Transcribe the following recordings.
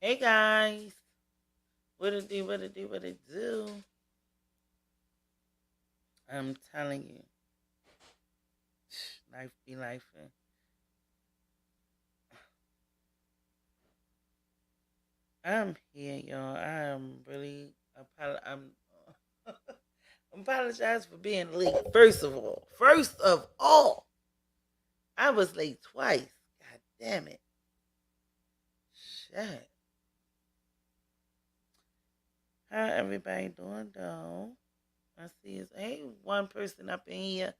Hey guys, what it do, what it do, what it do? I'm telling you, life be life. I'm here, y'all. I'm really I'm apologize for being late. First of all, I was late twice. God damn it. Shit. How everybody doing though? I see it's ain't one person up in here.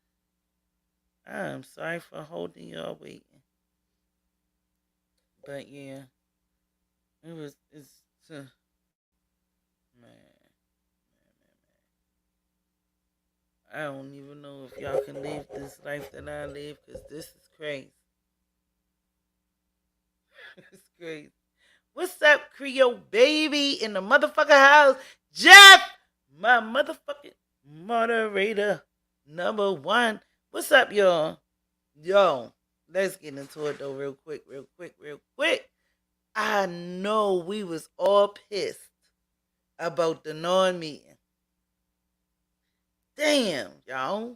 I'm sorry for holding y'all waiting. But yeah, it's man, I don't even know if y'all can live this life that I live because this is crazy. It's crazy. What's up, Creole baby in the motherfucker house? Jeff, my motherfucking moderator number one. What's up, y'all? Yo, let's get into it though, real quick. I know we was all pissed about the non-meeting. Damn, y'all.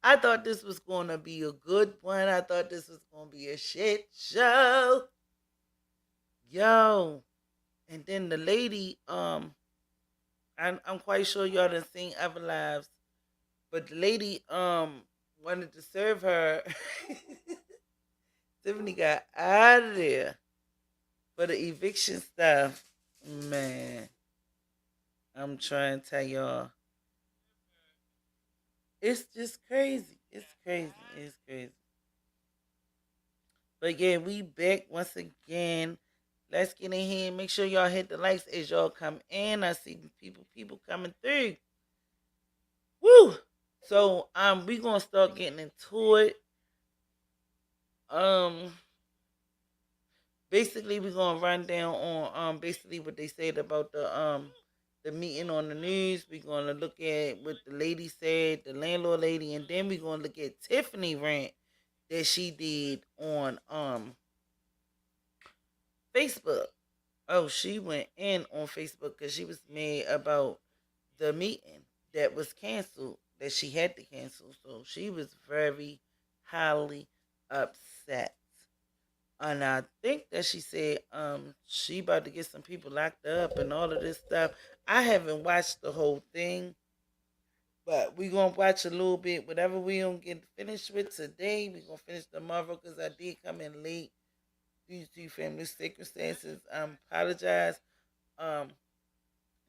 I thought this was going to be a good one. I thought this was going to be a shit show. Yo. And then the lady, I'm quite sure y'all done seen Other Lives, but the lady, wanted to serve her. Tiffany got out of there for the eviction stuff. Man, I'm trying to tell y'all. It's just crazy. It's crazy. It's crazy. But yeah, we back once again. Let's get in here and make sure y'all hit the likes as y'all come in. I see people coming through. Woo! So we gonna start getting into it. Um Basically we're gonna run down on basically what they said about the meeting on the news. We're gonna look at what the lady said, the landlord lady, and then we're gonna look at Tiffany rant that she did on Facebook. Oh, she went in on Facebook because she was mad about the meeting that was canceled, that she had to cancel. So she was very highly upset. And I think that she said she about to get some people locked up and all of this stuff. I haven't watched the whole thing, but we gonna watch a little bit. Whatever we don't get finished with today, we gonna finish tomorrow because I did come in late due to family circumstances. Apologize. Um,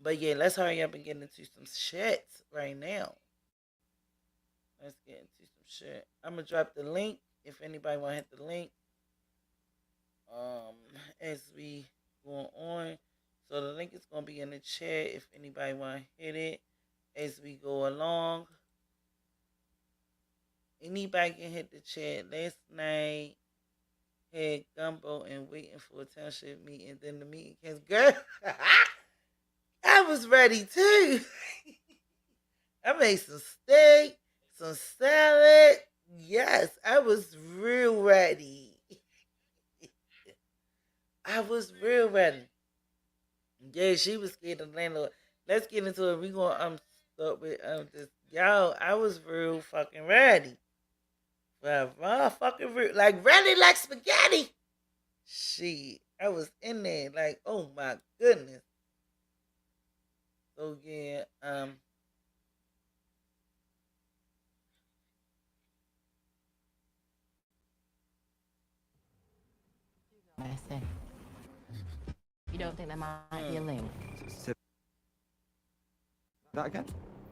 but yeah, let's hurry up and get into some shit right now. Let's get into some shit. I'm gonna drop the link if anybody wanna hit the link. Um, as we go on, so the link is gonna be in the chat if anybody wanna hit it as we go along. Anybody can hit the chat. Last night had gumbo and waiting for a township meeting. Then the meeting came. Girl, I was ready too. I made some steak, some salad. Yes, I was real ready. I was real ready. Yeah, she was scared of the landlord. Let's get into it. We gonna start with this. Yo, I was real fucking ready. Well, motherfucking real, like ready like spaghetti. Shit, I was in there like, oh my goodness. So yeah, I say. You don't think there might be a link? That again?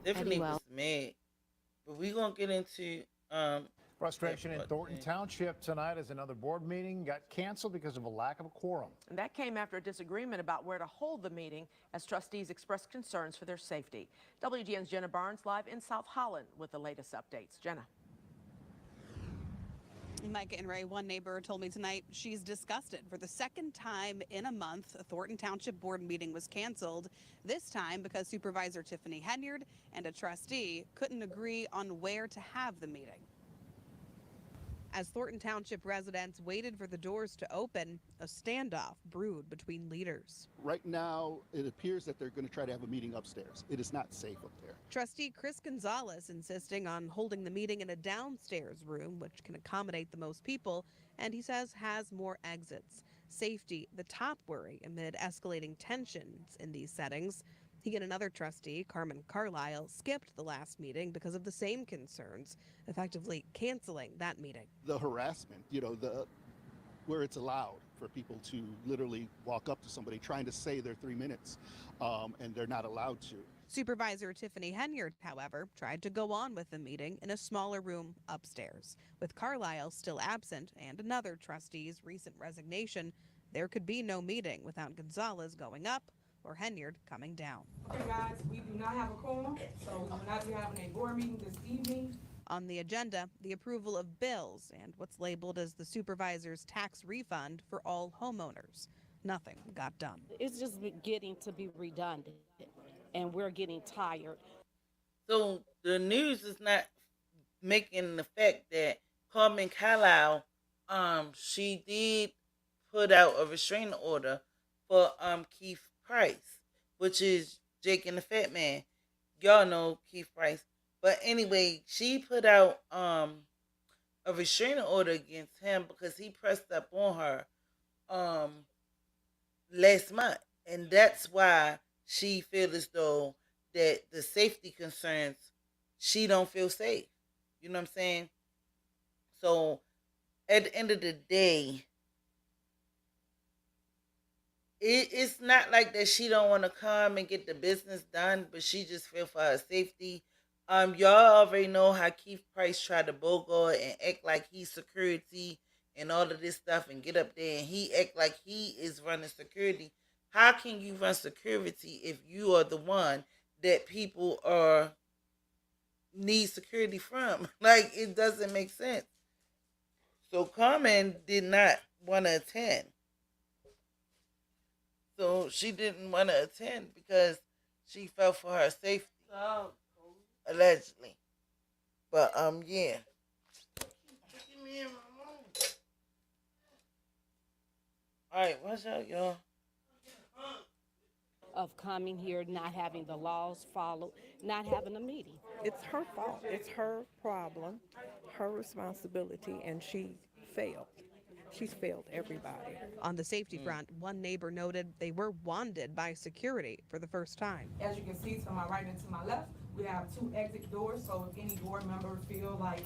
Tiffany Eddie was Well. mad, but we gonna get into that Frustration in part Thornton then. Township tonight as another board meeting got canceled because of a lack of a quorum. And that came after a disagreement about where to hold the meeting as trustees expressed concerns for their safety. WGN's Jenna Barnes live in South Holland with the latest updates. Jenna. Micah and Ray, one neighbor told me tonight she's disgusted. For the second time in a month, a Thornton Township board meeting was canceled, this time because Supervisor Tiffany Henyard and a trustee couldn't agree on where to have the meeting. As Thornton Township residents waited for the doors to open, a standoff brewed between leaders. Right now, it appears that they're going to try to have a meeting upstairs. It is not safe up there. Trustee Chris Gonzalez insisting on holding the meeting in a downstairs room, which can accommodate the most people, and he says has more exits. Safety, the top worry amid escalating tensions in these settings. He and another trustee, Carmen Carlisle, skipped the last meeting because of the same concerns, effectively canceling that meeting. The harassment, where it's allowed for people to literally walk up to somebody trying to say their 3 minutes, and they're not allowed to. Supervisor Tiffany Henyard, however, tried to go on with the meeting in a smaller room upstairs. With Carlisle still absent and another trustee's recent resignation, there could be no meeting without Gonzalez going up or Henyard coming down. Okay, guys, we do not have a quorum, so we will not be having a board meeting this evening. On the agenda, the approval of bills and what's labeled as the supervisor's tax refund for all homeowners. Nothing got done. It's just getting to be redundant, and we're getting tired. So the news is not making the fact that Carmen Carlisle, she did put out a restraining order for Keith Price, which is Jake and the Fat Man. Y'all know Keith Price. But anyway, she put out a restraining order against him because he pressed up on her last month. And that's why she feels as though that the safety concerns, she don't feel safe. You know what I'm saying? So at the end of the day, it's not like that she don't want to come and get the business done, but she just feel for her safety. Y'all already know how Keith Price tried to bogart and act like he's security and all of this stuff and get up there and he act like he is running security. How can you run security if you are the one that people need security from? Like, it doesn't make sense. So Carmen did not want to attend. So she didn't want to attend because she felt for her safety. Allegedly. But yeah. Alright, watch out, y'all. Of coming here, not having the laws followed, not having a meeting. It's her fault. It's her problem, her responsibility, and she failed. She's failed everybody. On the safety front, one neighbor noted they were wanded by security for the first time. As you can see to my right and to my left, we have 2 exit doors, so if any board members feel like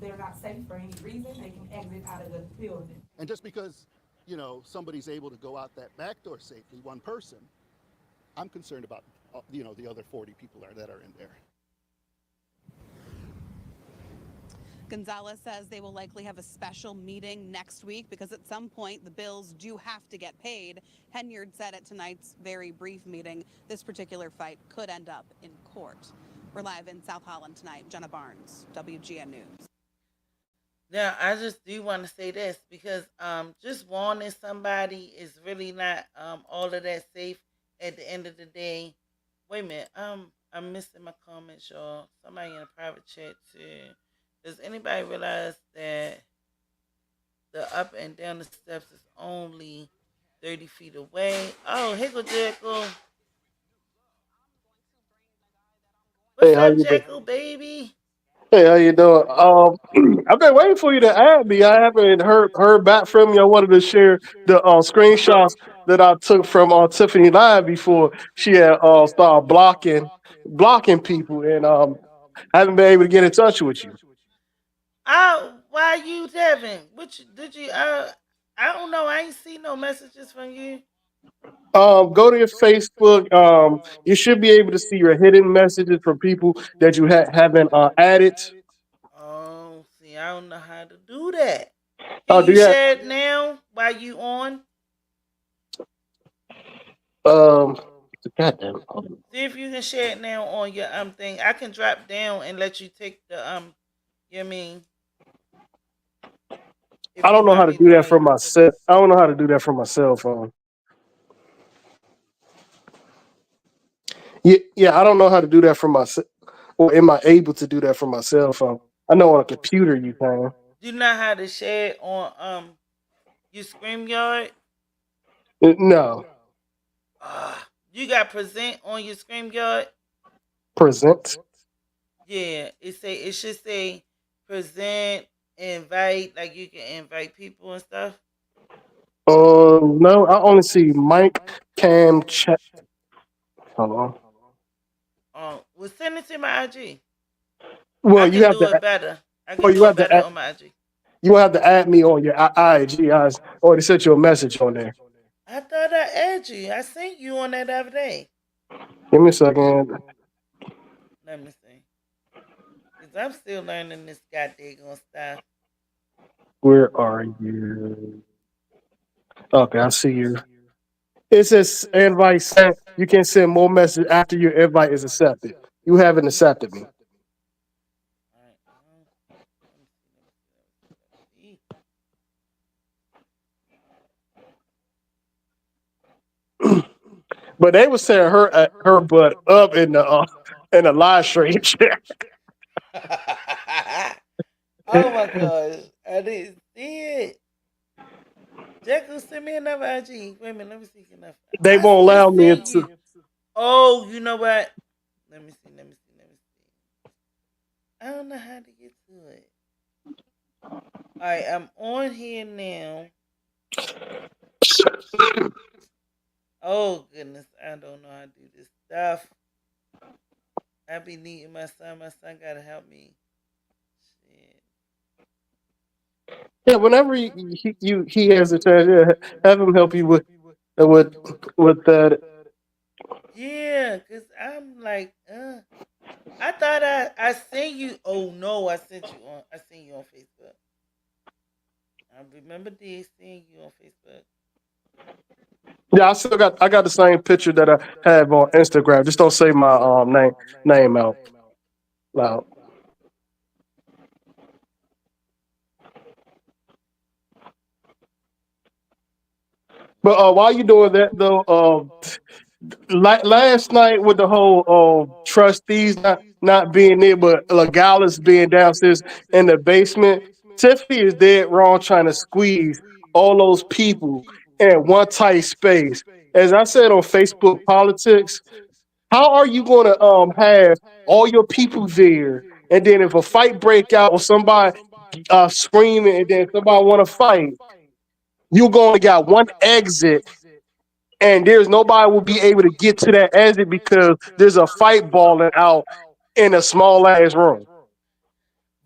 they're not safe for any reason, they can exit out of the building. And just because, somebody's able to go out that back door safely, one person, I'm concerned about, the other 40 people that are in there. Gonzalez says they will likely have a special meeting next week because at some point the bills do have to get paid. Henyard said at tonight's very brief meeting this particular fight could end up in court. We're live in South Holland tonight. Jenna Barnes, WGN News. Now, I just do want to say this because just warning somebody is really not all of that safe at the end of the day. Wait a minute, I'm missing my comments, y'all. Somebody in a private chat too. Does anybody realize that the up and down the steps is only 30 feet away? Oh, Hickle Jekyll. Hey, What's how up, you doing? Jekyll, baby? Hey, how you doing? I've been waiting for you to add me. I haven't heard back from you. I wanted to share the screenshots that I took from Tiffany live before she had started blocking people, and I haven't been able to get in touch with you. Oh, why you Devin? Which did you? I don't know. I ain't see no messages from you. Go to your Facebook. You should be able to see your hidden messages from people that you haven't added. Oh, see, I don't know how to do that. Can Do you you have? share it now while you on? Um, Goddamn. See if you can share it now on your thing. I can drop down and let you take the you know what I mean, if I you don't know how want to me to do that do from it. myself. I don't know how to do that from my cell phone. Yeah, I don't know how to do that from my. Or am I able to do that from my cell phone? I know on a computer you can. Do you know how to share it on your StreamYard? No. You got present on your StreamYard? Present. Yeah, it should say present, invite, like you can invite people and stuff. No, I only see Mike, Cam, chat. Hold on. Well, send it to my IG. I Well, you can have do to. it better. I Well, can you do it have to. better on my IG. You have to add me on your IG. I already sent you a message on there. I thought I added you. I sent you on that other day. Give me a second. Let me see. Because I'm still learning this goddamn stuff. Where are you? Okay, I see you. It says invite sent. You can send more messages after your invite is accepted. You haven't accepted me. All right. Let me see. But they were saying her butt up in the live stream. Oh my gosh. I didn't see it. Jekyll, send me another IG. Wait a minute, let me see enough. They I won't allow just me sent into. you. Oh, you know what? Let me see. I don't know how to get to it. Alright, I'm on here now. Oh goodness, I don't know how to do this stuff. I be needing my son. My son gotta help me. Shit. Yeah, whenever he has a chance, yeah, have him help you with with that. Yeah, cause I'm like, I thought I sent you. Oh no, I sent you on Facebook. I remember this seeing you on Facebook. Yeah, I got the same picture that I have on Instagram. Just don't say my name out loud. But while you doing that though, last night with the whole trustees not being there, but Legales being downstairs in the basement, Tiffany is dead wrong trying to squeeze all those people in one tight space. As I said on Facebook Politics, how are you going to have all your people there, and then if a fight break out or somebody screaming, and then somebody want to fight, you're going to got one exit and there's nobody will be able to get to that exit because there's a fight balling out in a small ass room.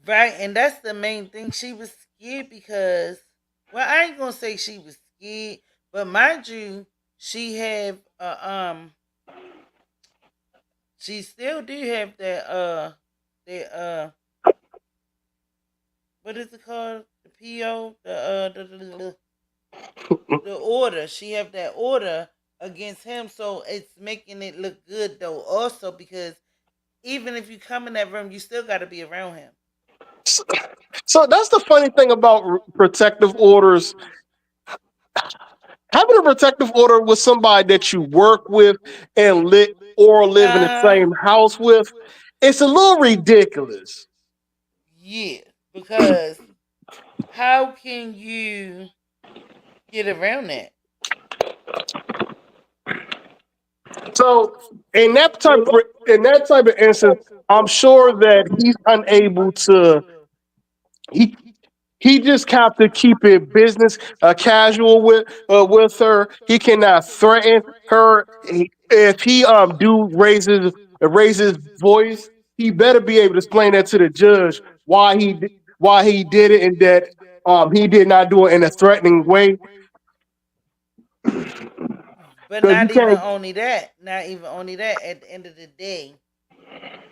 Right, and that's the main thing. She was scared because, well, I ain't gonna say she was scared, but mind you, she have she still do have that what is it called? The PO, the order. She have that order against him, so it's making it look good though. Also because even if you come in that room, you still got to be around him. So that's the funny thing about protective orders. Having a protective order with somebody that you work with and live in the same house with, it's a little ridiculous. Yeah, because how can you get around that? So in that type of instance, I'm sure that he's unable to. He He just have to keep it business casual with her. He cannot threaten her. If he do raise his voice, he better be able to explain that to the judge why he did it and that he did not do it in a threatening way. But Because you not even can't. only that, not even only that. At the end of the day,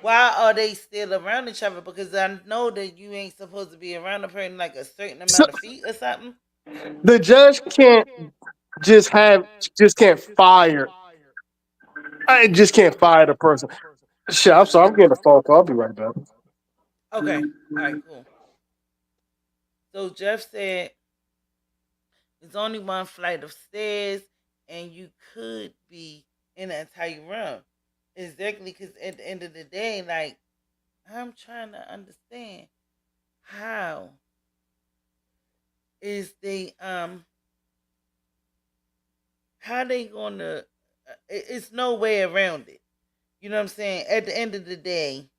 why are they still around each other? Because I know that you ain't supposed to be around a person like a certain So, amount of feet or something. the judge can't just have just can't fire. I just can't fire the person. Shit, I'm sorry. I'm getting a phone call. I'll be right back. Okay, all right, cool. So Jeff said it's only one flight of stairs, and you could be in an entire room. Exactly, because at the end of the day, like I'm trying to understand how. is they how they gonna it's no way around it. You know what I'm saying? At the end of the day,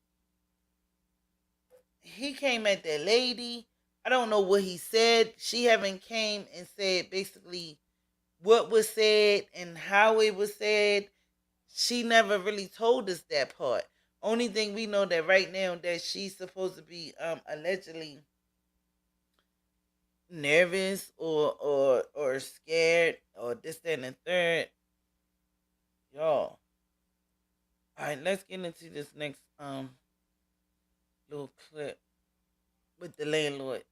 he came at that lady. I don't know what he said. She haven't came and said basically what was said and how it was said. She never really told us that part. Only thing we know that right now that she's supposed to be allegedly nervous or scared or this that, and the third. Y'all. All right, let's get into this next little clip with the landlord.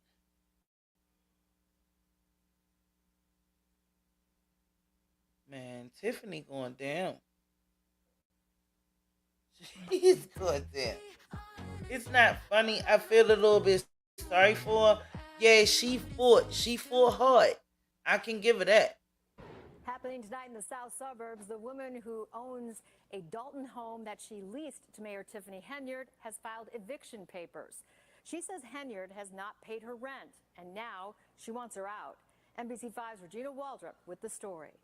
Man, Tiffany going down. She's going down. It's not funny. I feel a little bit sorry for her. Yeah, she fought. She fought hard. I can give her that. Happening tonight in the south suburbs, the woman who owns a Dalton home that she leased to Mayor Tiffany Henyard has filed eviction papers. She says Henyard has not paid her rent, and now she wants her out. NBC5's Regina Waldrop with the story.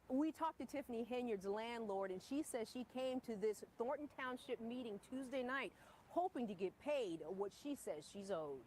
We talked to Tiffany Henyard's landlord, and she says she came to this Thornton Township meeting Tuesday night hoping to get paid what she says she's owed.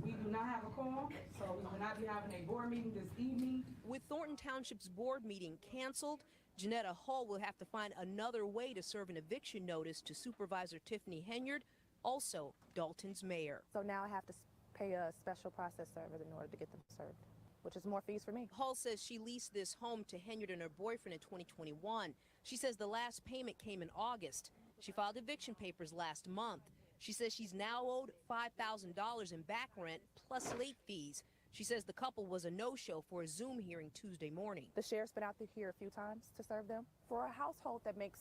We do not have a quorum, so we will not be having a board meeting this evening. With Thornton Township's board meeting canceled, Janetta Hall will have to find another way to serve an eviction notice to Supervisor Tiffany Henyard, also Dalton's mayor. So now I have to pay a special process server in order to get them served, which is more fees for me. Hall says she leased this home to Henyard and her boyfriend in 2021. She says the last payment came in August. She filed eviction papers last month. She says she's now owed $5,000 in back rent plus late fees. She says the couple was a no-show for a Zoom hearing Tuesday morning. The sheriff's been out here a few times to serve them. For a household that makes,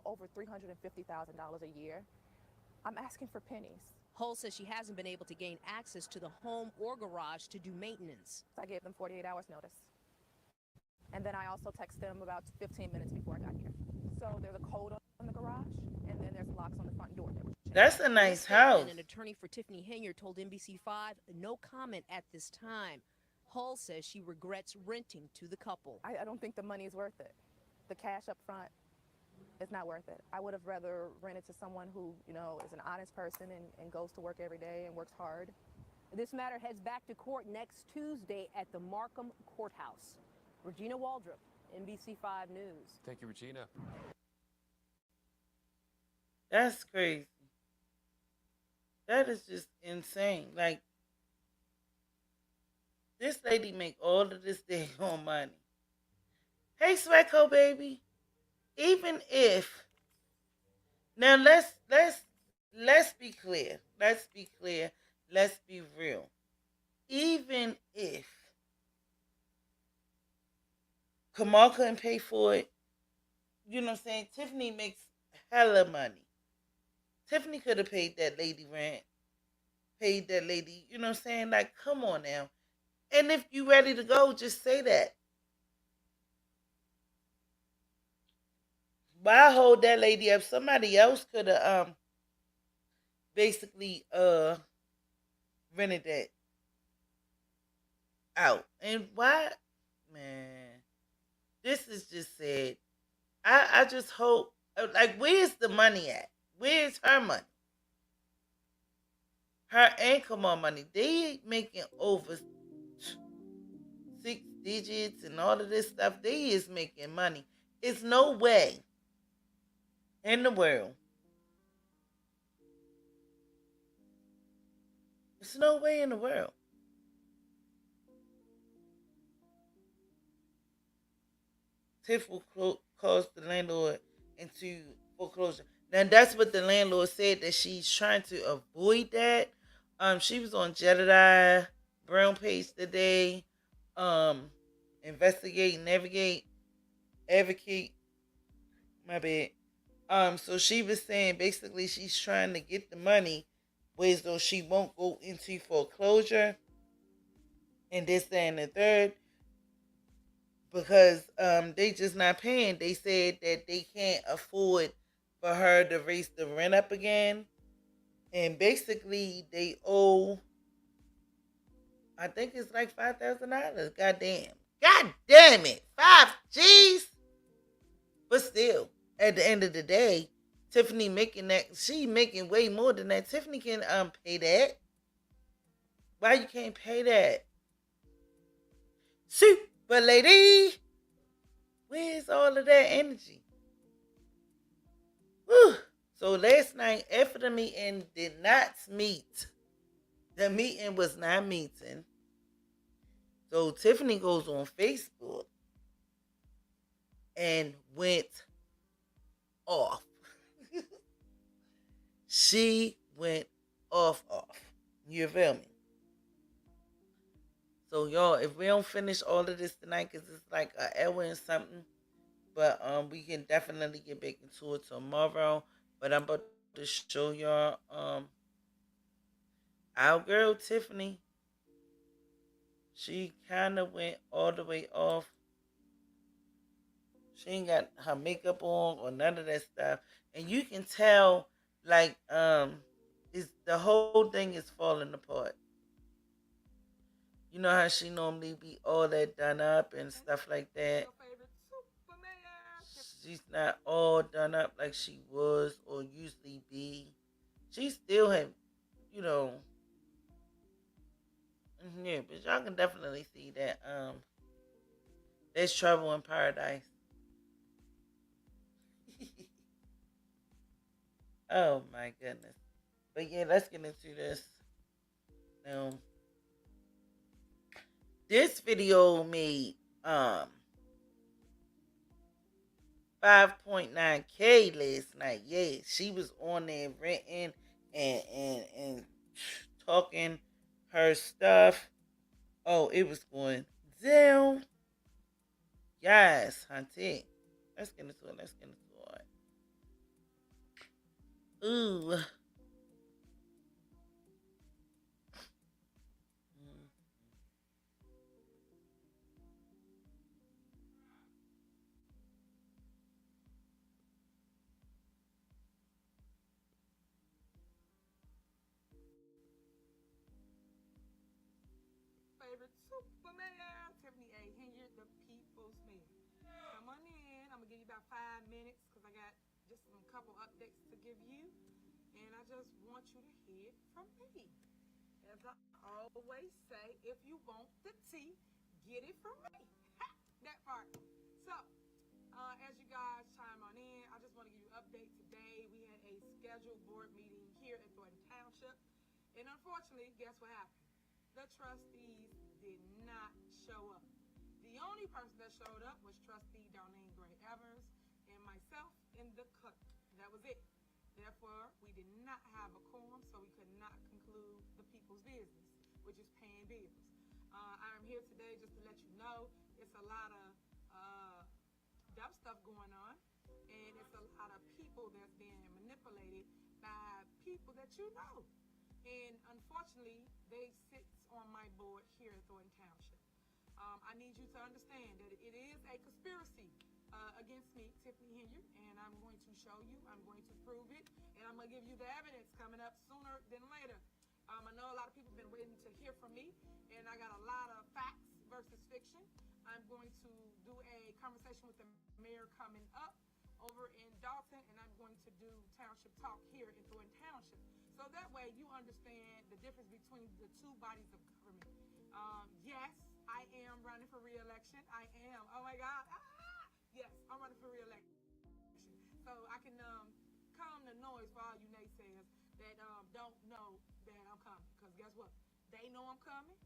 over $350,000 a year, I'm asking for pennies. Hull says she hasn't been able to gain access to the home or garage to do maintenance. I gave them 48 hours notice. And then I also texted them about 15 minutes before I got here. So there's a code on the garage, and then there's locks on the front door. That's a nice house. And an attorney for Tiffany Henyard told NBC5 no comment at this time. Hull says she regrets renting to the couple. I don't think the money's worth it. The cash up front is not worth it. I would have rather rented to someone who, is an honest person and goes to work every day and works hard. This matter heads back to court next Tuesday at the Markham Courthouse. Regina Waldrop, NBC5 News. Thank you, Regina. That's crazy. That is just insane. Like, this lady make all of this daggone money. Hey, Swecko baby. Even if now let's be clear. Let's be clear. Let's be real. Even if Kamal couldn't pay for it, you know what I'm saying? Tiffany makes hella money. Tiffany could have paid that lady rent, paid that lady, you know what I'm saying? Like, come on now. And if you ready to go, just say that. Why hold that lady up? Somebody else could have basically rented that out. And why, man, this is just sad. I just hope, like, where's the money at? Where's her money? Her and Kamal money. They making over 6 digits and all of this stuff. They is making money. It's no way in the world. There's no way in the world. Tiff will cause the landlord into foreclosure. Now that's what the landlord said, that she's trying to avoid that. She was on Jedediah Brown page today. Investigate, navigate, advocate. My bad. So she was saying basically she's trying to get the money, ways though she won't go into foreclosure and this, that, and the third, because they just not paying. They said that they can't afford for her to raise the rent up again, and basically they owe I think it's like $5,000. God damn it, 5 G's. But still, at the end of the day, Tiffany making that. She making way more than that. Tiffany can pay that. Why you can't pay that? Super lady, where's all of that energy? Whew. So last night, after the meeting did not meet, the meeting was not meeting. So Tiffany goes on Facebook and went off. She went off. You feel me? So y'all, if we don't finish all of this tonight, cause it's like an hour and something, but we can definitely get back into it tomorrow. But I'm about to show y'all our girl Tiffany. She kind of went all the way off. She ain't got her makeup on or none of that stuff, and you can tell like is the whole thing is falling apart. You know how she normally be all that done up and stuff like that. She's not all done up like she was or usually be. She still have, you know, yeah, but y'all can definitely see that there's trouble in paradise. Oh my goodness. But yeah, let's get into this. Now, this video made 5.9K last night. Yeah, she was on there renting and talking her stuff. Oh, it was going down. Yes, hunty. Let's get into it. Ooh. Favorite Superman, Tiffany A. Henyard, the people's man. Come on in. I'm going to give you about 5 minutes because I got just a couple updates to give you. And I just want you to hear from me. As I always say, if you want the tea, get it from me. That part. So, as you guys chime on in, I just want to give you an update today. We had a scheduled board meeting here at Thornton Township. And unfortunately, guess what happened? The trustees did not show up. The only person that showed up was trustee Darlene Gray Evers and myself and the clerk. That was it. Therefore, we did not have a quorum, so we could not conclude the people's business, which is paying bills. I am here today just to let you know it's a lot of dumb stuff going on, and it's a lot of people that's being manipulated by people that you know. And unfortunately, they sit on my board here at Thornton Township. I need you to understand that it is a conspiracy against me, Tiffany Henyard, and I'm going to show you, I'm going to prove it, and I'm going to give you the evidence coming up sooner than later. I know a lot of people have been waiting to hear from me, and I got a lot of facts versus fiction. I'm going to do a conversation with the mayor coming up over in Dalton, and I'm going to do Township Talk here in Thornton Township. So that way you understand the difference between the two bodies of government. Yes, I am running for re-election. I am. Oh my God. Yes, I'm running for re-election. So I can calm the noise for all you naysayers that don't know that I'm coming. Because guess what? They know I'm coming.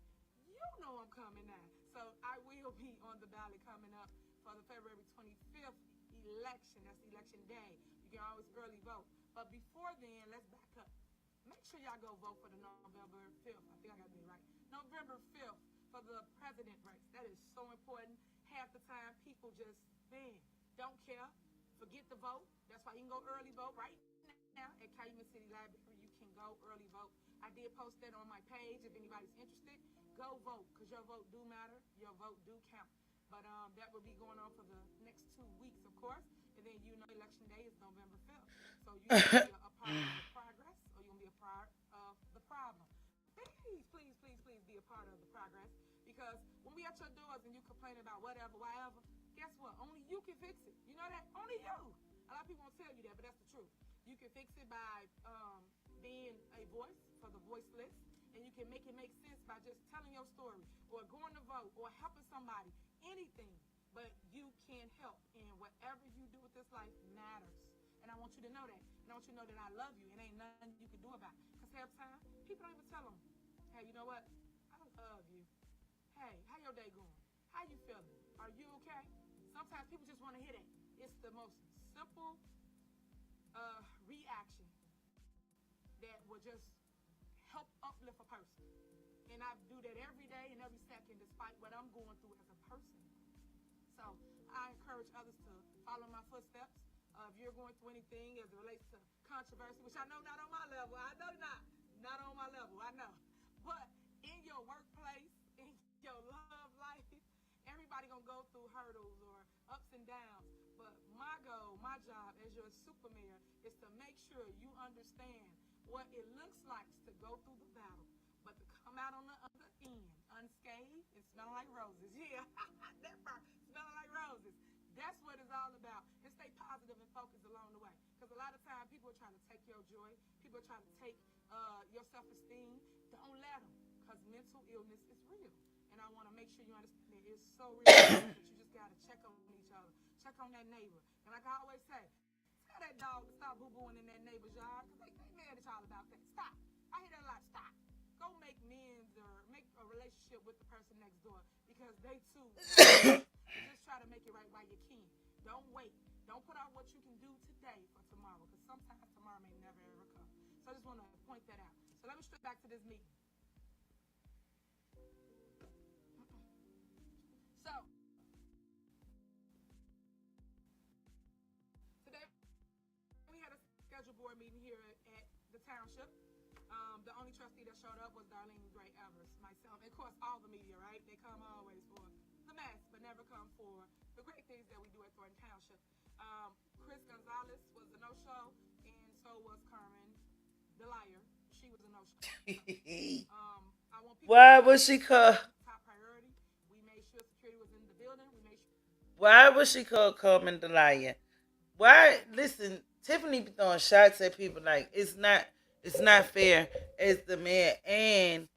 You know I'm coming now. So I will be on the ballot coming up for the February 25th election. That's election day. You can always early vote. But before then, let's back up. Make sure y'all go vote for the November 5th. I think I got it right. November 5th for the president race. That is so important. Half the time, people just, don't care. Forget the vote. That's why you can go early vote right now at Calumet City Library. You can go early vote. I did post that on my page. If anybody's interested, go vote because your vote do matter. Your vote do count. But that will be going on for the next 2 weeks, of course. And then election day is November 5th. So you can be a part of the progress or you're going to be a part of the problem. Please, please, please, please be a part of the progress. Because when we at your doors and you complain about whatever, whatever, guess what? Only you can fix it. You know that? Only you. A lot of people won't tell you that, but that's the truth. You can fix it by being a voice for the voiceless, and you can make it make sense by just telling your story or going to vote or helping somebody, anything. But you can help, and whatever you do with this life matters. And I want you to know that. And I want you to know that I love you, and ain't nothing you can do about it. Because half the time, people don't even tell them, hey, you know what? I love you. Hey, how your day going? How you feeling? Are you okay? Sometimes people just want to hear that. It's the most simple reaction that will just help uplift a person. And I do that every day and every second despite what I'm going through as a person. So I encourage others to follow my footsteps. If you're going through anything as it relates to controversy, which I know not on my level, I know not on my level, I know. But in your workplace, in your love life, everybody gonna go through hurdles or ups and downs. But my goal, my job as your super mayor is to make sure you understand what it looks like to go through the battle, but to come out on the other end unscathed and smelling like roses. Yeah, that part, smelling like roses. That's what it's all about. And stay positive and focused along the way. Because a lot of times people are trying to take your joy. People are trying to take your self-esteem. Don't let them. Because mental illness is real. And I want to make sure you understand it is so real that you just got to check on each other. Check on that neighbor. And like I always say, tell that dog to stop boo-booing in that neighbor's yard. Because they mad at y'all about that. Stop. I hear that a lot. Stop. Go make amends or make a relationship with the person next door. Because they too just try to make it right while you can. Don't wait. Don't put out what you can do today for tomorrow. Because sometimes tomorrow may never ever come. So I just want to point that out. So let me straight back to this meeting. So today we had a scheduled board meeting here at the township. The only trustee that showed up was Darlene Gray Evers, myself, and of course all the media, right? They come always for the mess, but never come for the great things that we do at Thornton Township. Chris Gonzalez was a no-show, and so was Carmen the liar. She was a no-show. I want people Why was she called? Top priority. We made sure security was in the building. We made sure. Why was she called Carmen the liar? Why? Listen, Tiffany be throwing shots at people like it's not fair as the mayor, and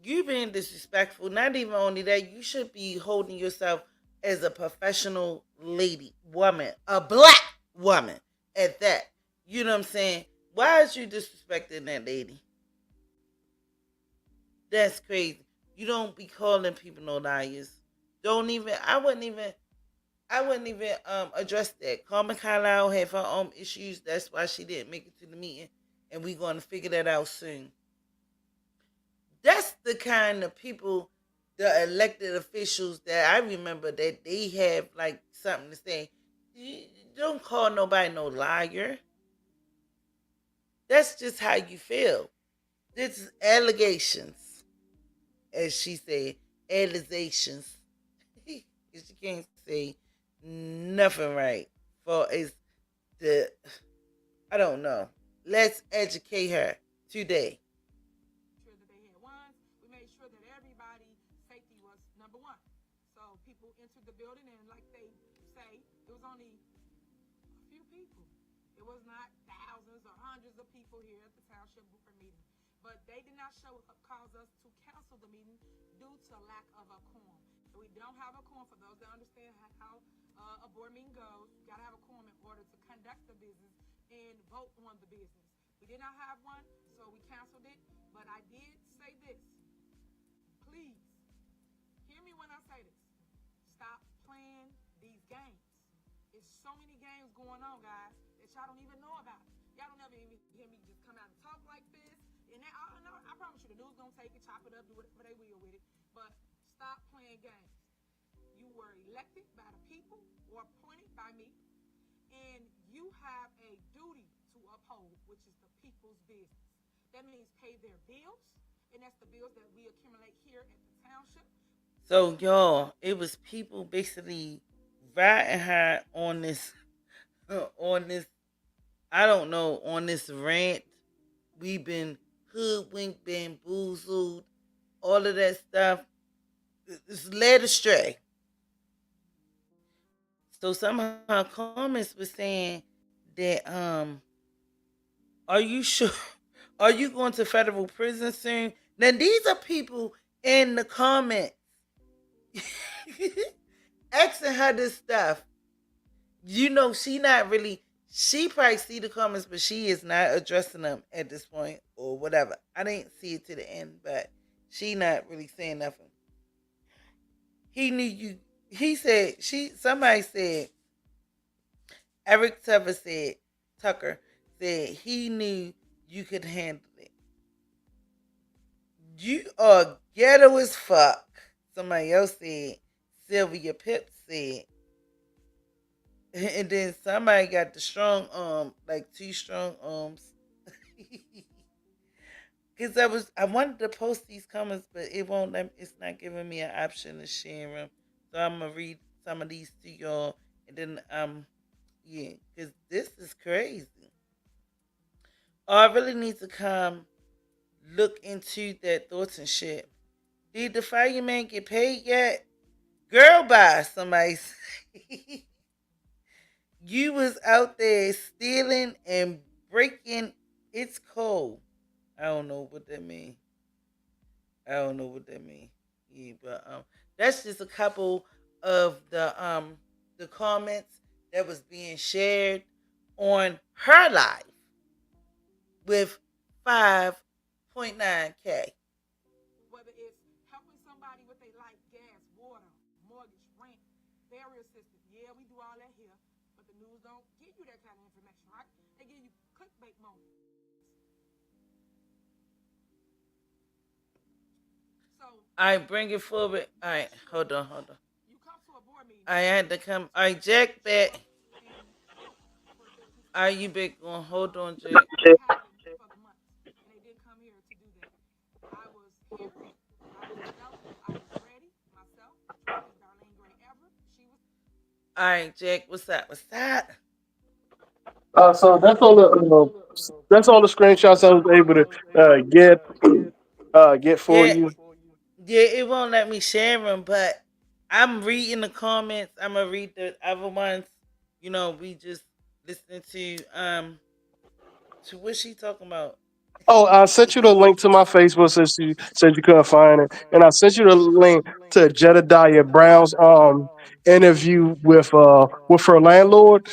you being disrespectful. Not even only that, you should be holding yourself as a professional lady, woman, a black woman at that. You know what I'm saying? Why is you disrespecting that lady? That's crazy. You don't be calling people no liars. Don't even. I wouldn't even address that. Carmen Carlisle had her own issues. That's why she didn't make it to the meeting, and we're going to figure that out soon. That's the kind of people, the elected officials that I remember that they have like something to say. You don't call nobody no liar. That's just how you feel. This is allegations, as she said, allegations. Because you can't say nothing right. For is the I don't know. Let's educate her today. Sure that they had ones. We made sure that everybody's safety was number one. So people entered the building, and like they say, it was only a few people. It was not thousands or hundreds of people here at the township board meeting. But they did not show up, cause us to cancel the meeting due to lack of a quorum. We don't have a quorum. For those that understand how a board meeting goes, you got to have a quorum in order to conduct the business and vote on the business. We did not have one, so we canceled it. But I did say this. Please, hear me when I say this. Stop playing these games. It's so many games going on, guys, that y'all don't even know about. Y'all don't ever even hear me just come out and talk like this. And that, I promise you, the news gonna take it, chop it up, do whatever they will with it. But stop playing games. You were elected by the people or appointed by me, and you have a duty to uphold, which is the people's business. That means pay their bills, and that's the bills that we accumulate here at the township. So y'all, it was people basically riding her on this, on this. I don't know, on this rant. We've been hoodwinked, bamboozled, all of that stuff is led astray. So somehow comments were saying that are you sure are you going to federal prison soon? Now these are people in the comments asking her this stuff. You know, she not really. She probably see the comments, but she is not addressing them at this point or whatever. I didn't see it to the end, but she not really saying nothing. He knew you. He said she. Somebody said Eric Tucker said he knew you could handle it. You are ghetto as fuck. Somebody else said. Sylvia Pipp said. And then somebody got the strong arm, like two strong arms. Cause I wanted to post these comments, but it won't let. It's not giving me an option to share them. So I'm gonna read some of these to y'all, and then yeah, cause this is crazy. Oh, I really need to come look into that thoughts and shit. Did the fireman get paid yet? Girl, bye. Somebody say. You was out there stealing and breaking. It's cold. I don't know what that means. I don't know what that means. Yeah, but that's just a couple of the comments that was being shared on her life with 5.9K. Whether it's helping somebody with their life, gas, water, mortgage, rent, burial system. Yeah, we do all that here, but the news don't give you that kind of information, right? They give you clickbait moments. So I bring it forward. All right, hold on. you come to a board meeting. I had to come. All right, Jack back. Are you big on? Hold on, Jack. For the month, and they didn't come here to do that. I was here. I was available. I was ready myself. Darlene Gray Everett. She was. All right, Jack. What's up? What's that? So that's all the screenshots I was able to get for Yeah, you. yeah. It won't let me share them, but I'm reading the comments. I'm gonna read the other ones. You know, we just listening to what she talking about. Oh, I sent you the link to my Facebook since you said you couldn't find it, and I sent you the link to Jedediah Brown's interview with her landlord.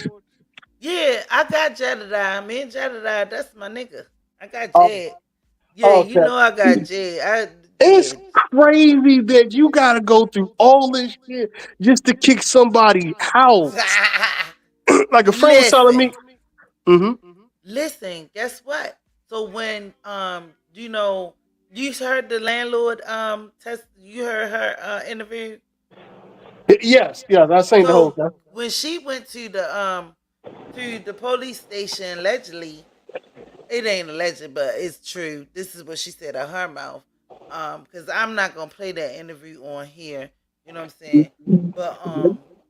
Yeah, I got Jedediah. Me and Jedediah, that's my nigga. I got Um, Jed. Yeah, you okay, know I got Jed. it's crazy that you got to go through all this shit just to kick somebody out. Like a friend was telling Listen, me. Hmm. listen. Guess what? So when you know, you heard the landlord test. You heard her interview. Yes, yes, I seen the whole So thing. when she went to the police station allegedly, it ain't alleged, but it's true. This is what she said out her mouth. Because I'm not gonna play that interview on here. You know what I'm saying? But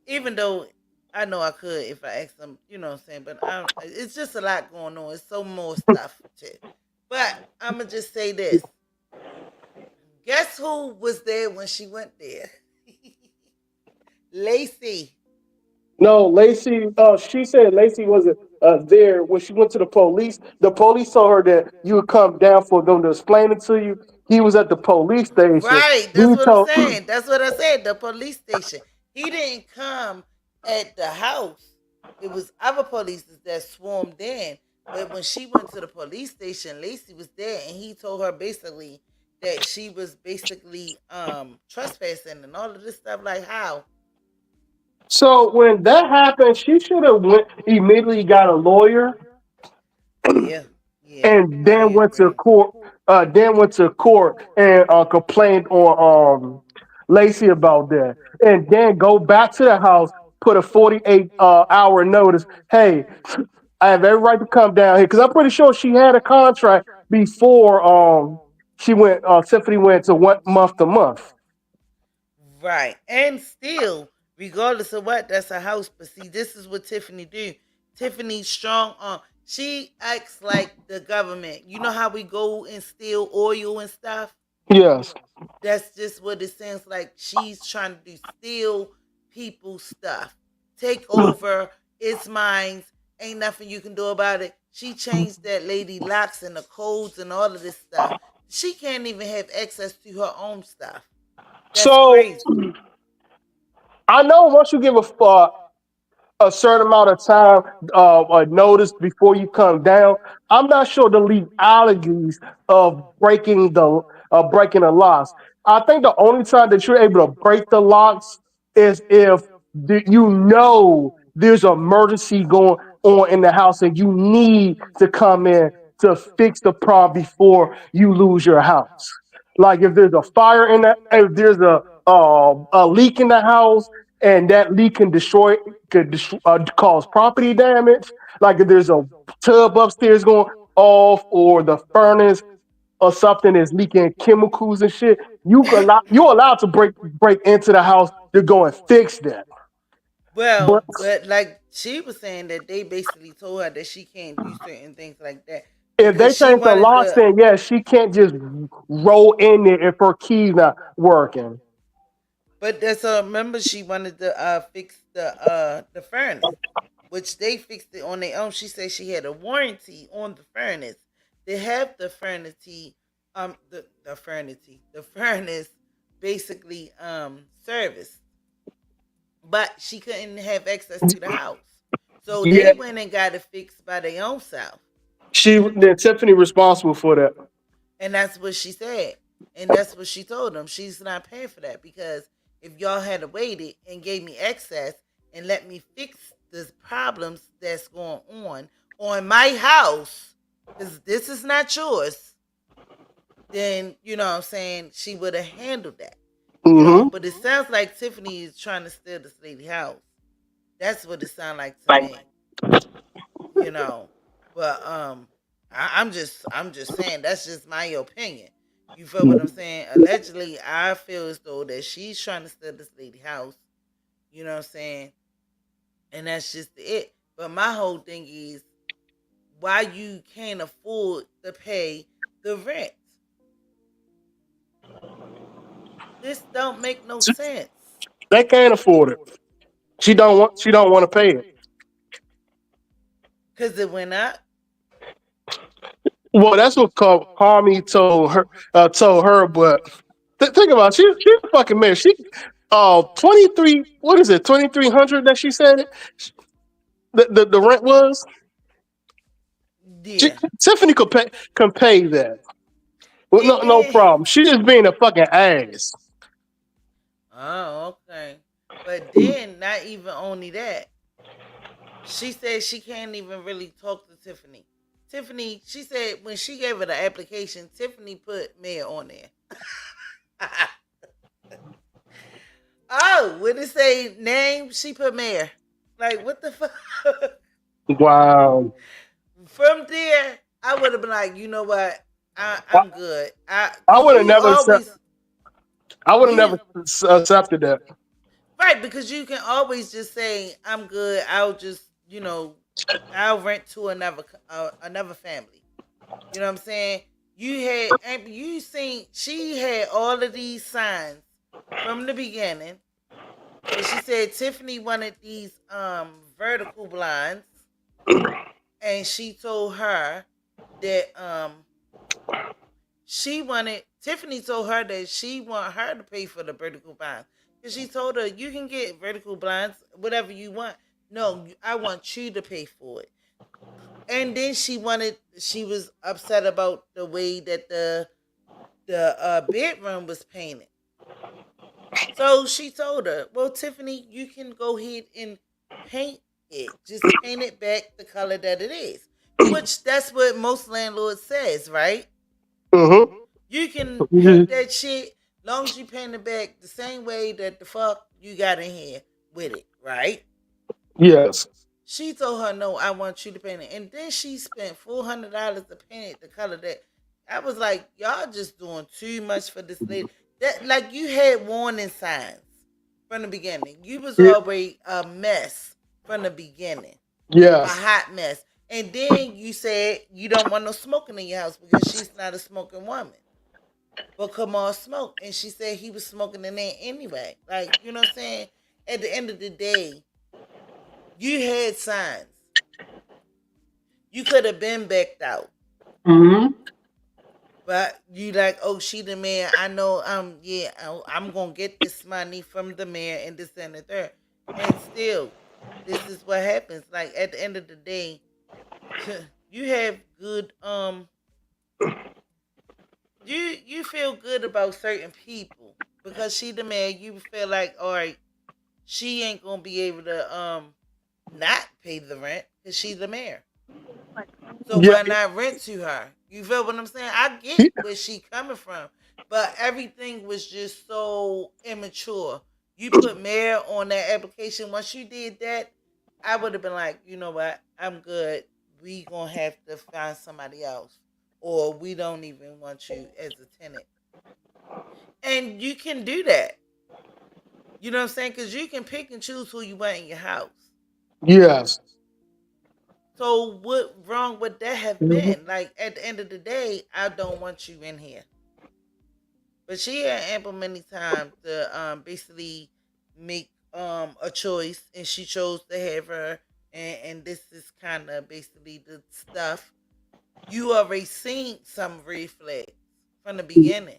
even though I know I could if I asked them, you know what I'm saying. But it's just a lot going on. It's so more stuff too. But I'm gonna just say this. Guess who was there when she went there? Lacey. No, Lacey. She said Lacey wasn't there when she went to the police. The police told her that you would come down for them to explain it to you. He was at the police station. Right, He that's what I'm told. saying. That's what I said. The police station. He didn't come at the house. It was other police that swarmed in. But when she went to the police station, Lacey was there, and he told her basically that she was basically trespassing and all of this stuff. Like how? So when that happened, she should have went immediately got a lawyer Yeah, yeah, and I then went to agree. court. Then went to court and complained on Lacey about that, and then go back to the house, put a 48 hour notice. Hey, I have every right to come down here because I'm pretty sure she had a contract before she went. Tiffany went to 1 month to month. Right. And still, regardless of what, that's a house. But see, this is what Tiffany do. Tiffany's strong on. She acts like the government. You know how we go and steal oil and stuff? Yes. That's just what it sounds like. She's trying to do steal people's stuff, take over. It's mine. Ain't nothing you can do about it. She changed that lady locks and the codes and all of this stuff. She can't even have access to her own stuff. That's So crazy. I know once you give a certain amount of time notice before you come down. I'm not sure the legalities of breaking the locks. I think the only time that you're able to break the locks is if you know there's an emergency going on in the house and you need to come in to fix the problem before you lose your house. Like if there's a fire in the, if there's a leak in the house and that leak can cause property damage. Like if there's a tub upstairs going off, or the furnace or something is leaking chemicals and shit, you're allowed to break into the house to go and fix that. But But like she was saying that they basically told her that she can't do certain things like that if they because she change the wanted locks, the. then yeah, she can't just roll in there if her key's not working. But that's remember she wanted to fix the furnace, which they fixed it on their own. She said she had a warranty on the furnace. They have the furnace, the furnace basically service, but she couldn't have access to the house. So they Yeah, went and got it fixed by their own self. then Tiffany responsible for that. And that's what she said. And that's what she told them. She's not paying for that because if y'all had waited and gave me access and let me fix the problems that's going on my house, because this is not yours, then you know what I'm saying, she would have handled that. You know, Hmm. but it sounds like Tiffany is trying to steal this lady house. That's what it sounds like to me. You know. But I'm just saying that's just my opinion. You feel what I'm saying? Allegedly, I feel as though that she's trying to steal this lady house. You know what I'm saying? And that's just it. But my whole thing is why you can't afford to pay the rent. This don't make no sense. They can't afford it. She don't want to pay it. Cause it went up. Well, that's what Carmi told her. But think about it, she's a fucking mayor. She 23, what is it, 2,300 that she said it? The rent was. She, Yeah. Tiffany can pay that. Well, And no then problem. She just being a fucking ass. oh, okay. But then not even only that. She said she can't even really talk to Tiffany. Tiffany, she said when she gave her the application, Tiffany put Mayor on there. Oh, when it say name, she put Mayor. Like what the fuck? Wow. From there, I would have been like, you know what? I, I'm good. I Cause would have you never always I would have you never accepted that. right because you can always just say I'm good. I'll just I'll rent to another family. You know what I'm saying? You seen she had all of these signs from the beginning, and she said Tiffany wanted these vertical blinds, and she told her that Tiffany told her that she want her to pay for the vertical blinds because she told her you can get vertical blinds whatever you want. No, I want you to pay for it. And then she was upset about the way that the bedroom was painted. So she told her, "Well, Tiffany, you can go ahead and paint it. Just paint it back the color that it is." Which that's what most landlords says, right? You can Hmm. paint that shit long as you paint it back the same way that the fuck you got in here with it, right? Yes. She told her, "No, I want you to paint it," and then she spent $400 to paint it the color that. I was like, y'all just doing too much for this lady. That like you had warning signs from the beginning. You was Yeah. already a mess from the beginning, a Yes. hot mess, and then you said you don't want no smoking in your house because she's not a smoking woman. but Kamal smoked, and she said he was smoking in there anyway. Like, you know what I'm saying? At the end of the day, you had signs. You could have been backed out. Mm-hmm. But you like, oh, she the mayor. I know. Yeah, I'm gonna get this money from the mayor and this and the third. And still, this is what happens. Like at the end of the day, you have good. You feel good about certain people because she the mayor. You feel like, all right, she ain't gonna be able to not pay the rent because she's the mayor. So Yeah. why not rent to her? You feel what I'm saying? I get where she coming from, but everything was just so immature. You put mayor on that application. Once you did that, I would have been like, you know what? I'm good. We gonna have to find somebody else, or we don't even want you as a tenant. And you can do that. You know what I'm saying? Because you can pick and choose who you want in your house. Yes. So what wrong would that have been? Like at the end of the day, I don't want you in here. But she had ample many times to basically make a choice, and she chose to have her. And this is kind of basically the stuff you already seen some red flags from the beginning.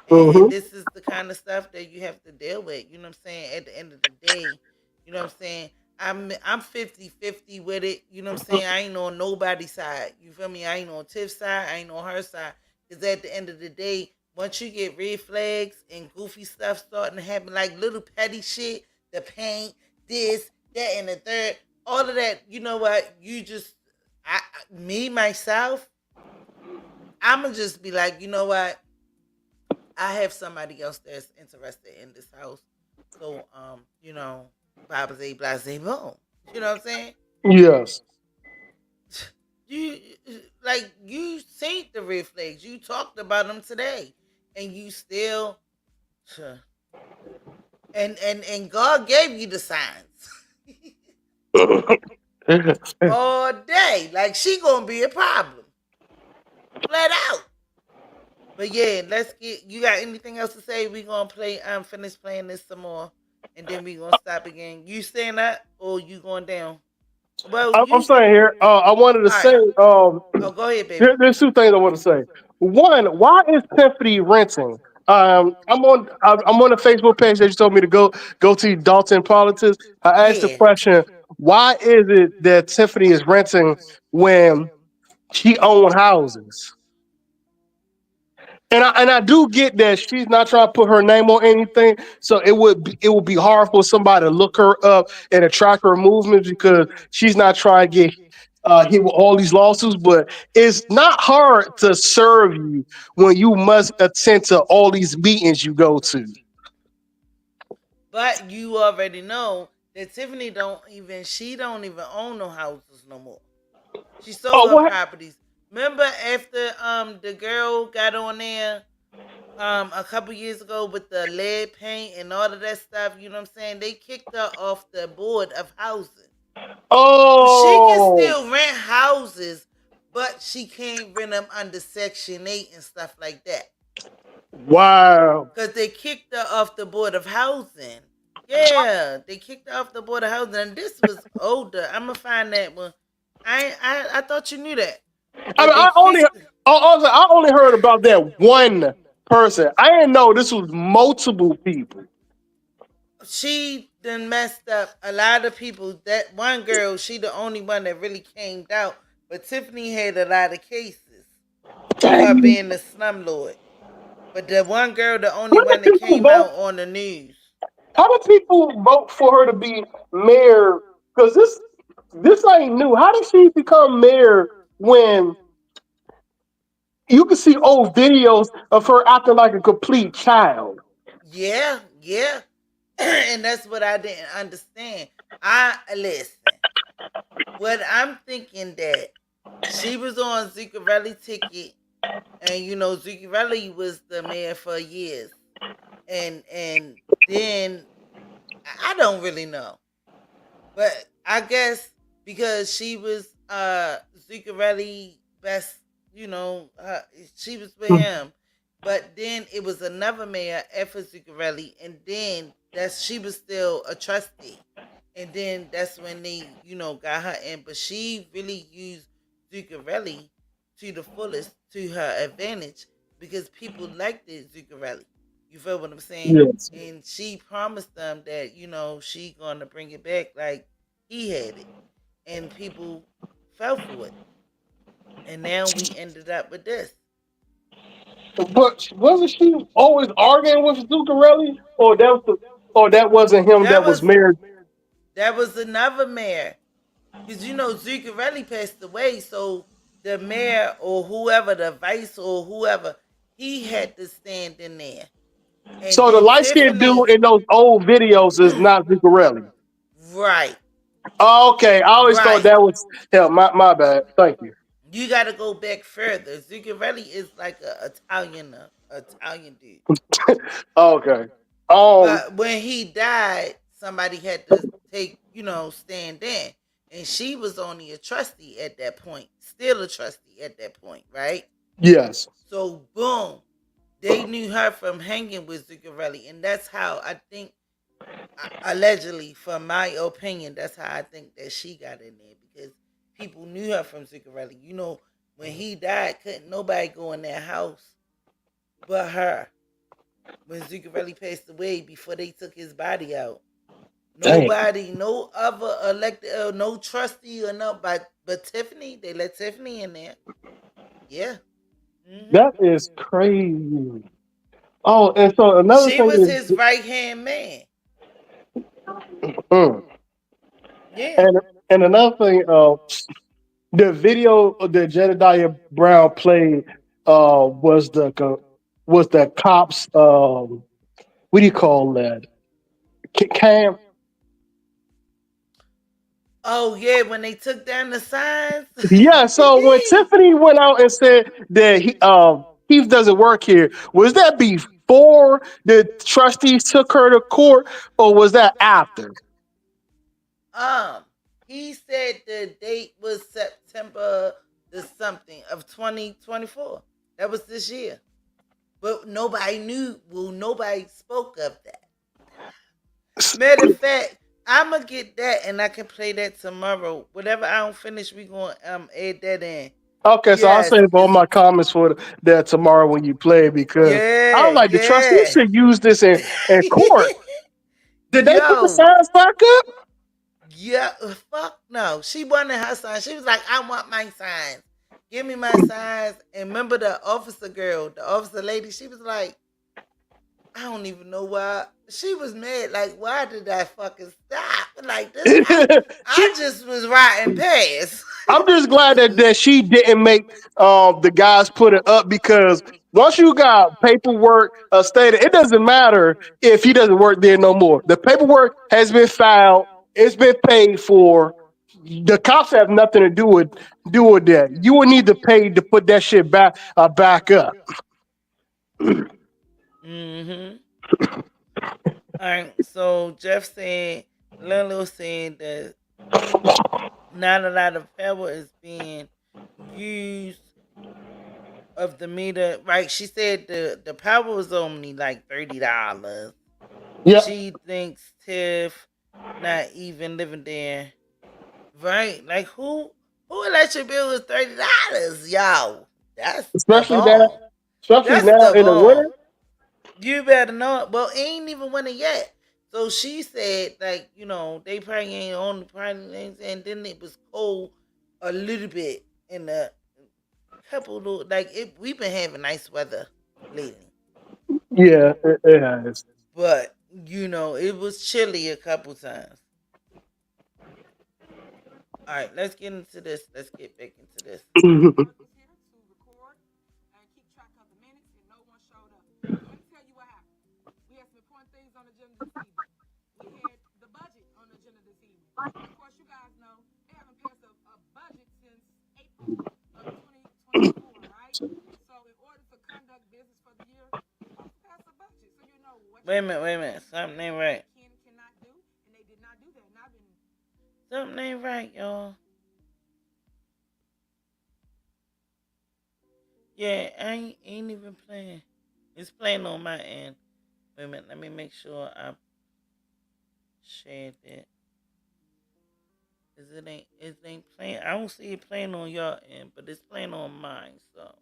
And Mm-hmm. this is the kind of stuff that you have to deal with. You know what I'm saying? At the end of the day, you know what I'm saying? I'm 50-50 with it. You know what I'm saying? I ain't on nobody's side. You feel me? I ain't on Tiff's side. I ain't on her side. Because at the end of the day, once you get red flags and goofy stuff starting to happen, like little petty shit, the paint, this, that, and the third, all of that, you know what? You just, me, myself, I'm going to just be like, you know what? I have somebody else that's interested in this house. So, blase, blase, boom. You know what I'm saying? Yes. You you seen the red flags. You talked about them today, and you still, and God gave you the signs all day. Like she gonna be a problem, flat out. But yeah, let's get. You got anything else to say? We gonna play. Finish playing this some more, and then we gonna stop again. You staying up or you going down? Well, I'm you. saying here, I wanted to All right. say, Oh, go ahead, baby. there's two things I want to say. One, why is Tiffany renting? I'm on the Facebook page that you told me to go to Dalton Politics. I asked the Yeah. question, why is it that Tiffany is renting when she owns houses? And I do get that she's not trying to put her name on anything, so it would be hard for somebody to look her up and attract her movements because she's not trying to get hit with all these lawsuits. But it's not hard to serve you when you must attend to all these meetings you go to. But you already know that Tiffany don't even own no houses no more. She sold Oh, her what? properties. Remember after the girl got on there a couple years ago with the lead paint and all of that stuff, you know what I'm saying? They kicked her off the board of housing. So she can Oh, still rent houses, but she can't rent them under Section 8 and stuff like that. wow. Because they kicked her off the board of housing. Yeah, they kicked her off the board of housing. And this was older. I'm going to find that one. I thought you knew that. I But mean, they kicked. I only heard about that one person. I didn't know this was multiple people. She done messed up a lot of people. That one girl, she the only one that really came out. But Tiffany had a lot of cases of her Dang. being the slumlord. But the one girl, the only How one do that people came vote? out on the news. How do people vote for her to be mayor? Because this ain't new. How did she become mayor when you can see old videos of her acting like a complete child? Yeah, yeah. And that's what I didn't understand. I listen. What I'm thinking that she was on Zuccarelli ticket, and Zuccarelli was the mayor for years, and then I don't really know, but I guess because she was Zuccarelli best, she was with him, But then it was another mayor after Zuccarelli, and then she was still a trustee. And then that's when they, got her in. But she really used Zuccarelli to the fullest, to her advantage, because people liked it, Zuccarelli. You feel what I'm saying? Yes. And she promised them that, she gonna bring it back like he had it. And people fell for it. And now we ended up with this. But wasn't she always arguing with Zuccarelli, or that wasn't him That that was was married? another mayor. Because Zuccarelli passed away, so the mayor or whoever, the vice or whoever, he had to stand in there. And So the then light skinned Tiffany, dude in those old videos is not Zuccarelli. right, Oh, okay, I always thought right. that was him. My bad. Thank you. You got to go back further. Zuccarelli is like a Italian dude. Okay. But when he died, somebody had to stand in. And she was only a trustee at that point, still a trustee at that point, right? Yes. So, boom, they knew her from hanging with Zuccarelli. And that's how I think, allegedly, from my opinion, that's how I think that she got in there. Because people knew her from Zuccarelli. When he died, couldn't nobody go in their house but her. When Zuccarelli passed away, before they took his body out, Dang. nobody, no other elected, no trustee or no, but Tiffany, they let Tiffany in there. Yeah. That is crazy. Oh, and so another She thing was his is, right hand man. mm, Yeah. and another thing, the video that Jedediah Brown played was the cops. What do you call that? Cam. Oh yeah, when they took down the signs. Yeah. So when Tiffany went out and said that Heath doesn't work here, was that before the trustees took her to court, or was that after? um, he said the date was September the something of 2024. That was this year. But nobody knew. Well, nobody spoke of that. Matter of fact, I'ma get that and I can play that tomorrow. Whatever I don't finish, we gonna add that in. Okay, so I'll Yes, save all my comments for that tomorrow when you play because I yeah, was like the trustees yeah. should use this in court. Did they put the Yo, signs back up? yeah, fuck no. She wanted her signs. She was like, I want my signs. Give me my signs. And remember the officer girl, the officer lady, she was like, I don't even know why. She was mad. Like, why did I fucking stop? Like this, I she just was riding past. I'm just glad that she didn't make the guys put it up because once you got paperwork stated, it doesn't matter if he doesn't work there no more. The paperwork has been filed, it's been paid for. The cops have nothing to do with that. You would need to pay to put that shit back up. Mm-hmm. All right. So Jeff said, Lilo said that not a lot of power is being used of the meter. Right. She said the power was only like $30. Yep. She thinks Tiff not even living there. Right. Like who electric bill is $30? Yo, that's the Especially that, bomb. especially That's now the in the bomb. winter. You better know it. Well, ain't even winning yet. So she said, like, they probably ain't on the probably, and then it was cold a little bit in a couple of, like, we've been having nice weather lately. Yeah, it has. But, it was chilly a couple times. All right, let's get into this. Let's get back into this. Wait a minute. Something ain't right. Something ain't right, y'all. Yeah, I ain't even playing. It's playing on my end. Wait a minute. Let me make sure I shared it. Is it ain't playing? I don't see it playing on your end, but it's playing on mine. So, all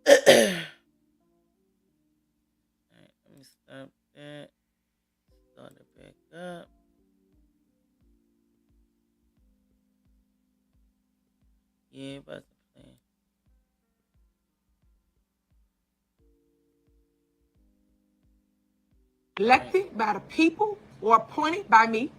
right, let me stop that. Start it back up. Yeah, about to play. Elected by the people or appointed by me,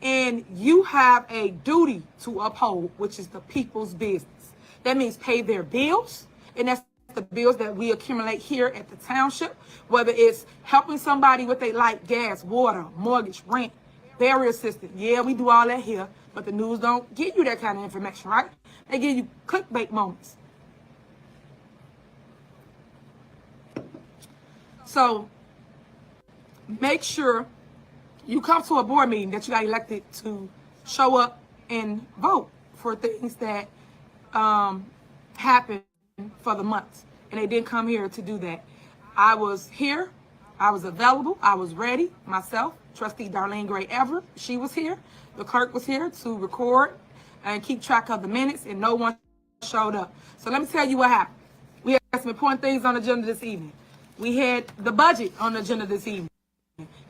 and you have a duty to uphold, which is the people's business. That means pay their bills, and that's the bills that we accumulate here at the township, whether it's helping somebody with their light, gas, water, mortgage, rent, burial assistance. Yeah, we do all that here, but the news don't give you that kind of information, right? They give you clickbait moments. So make sure you come to a board meeting that you got elected to show up and vote for things that happen for the month. And they didn't come here to do that. I was here. I was available. I was ready. Myself, Trustee Darlene Gray Everett, she was here. The clerk was here to record and keep track of the minutes, and no one showed up. So let me tell you what happened. We had some important things on the agenda this evening. We had the budget on the agenda this evening.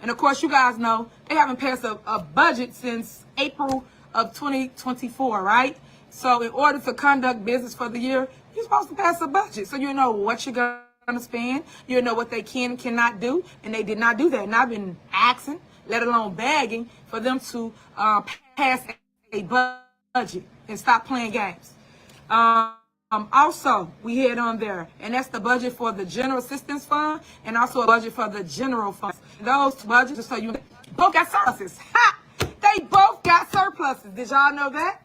And of course, you guys know they haven't passed a budget since April of 2024, right? So in order to conduct business for the year, you're supposed to pass a budget. So you know what you're going to spend. You know what they can and cannot do. And they did not do that. And I've been asking, let alone begging, for them to pass a budget and stop playing games. Also, we had on there, and that's the budget for the General Assistance Fund and also a budget for the General Fund. Those budgets, just so you know, both got surpluses. Ha! They both got surpluses. Did y'all know that?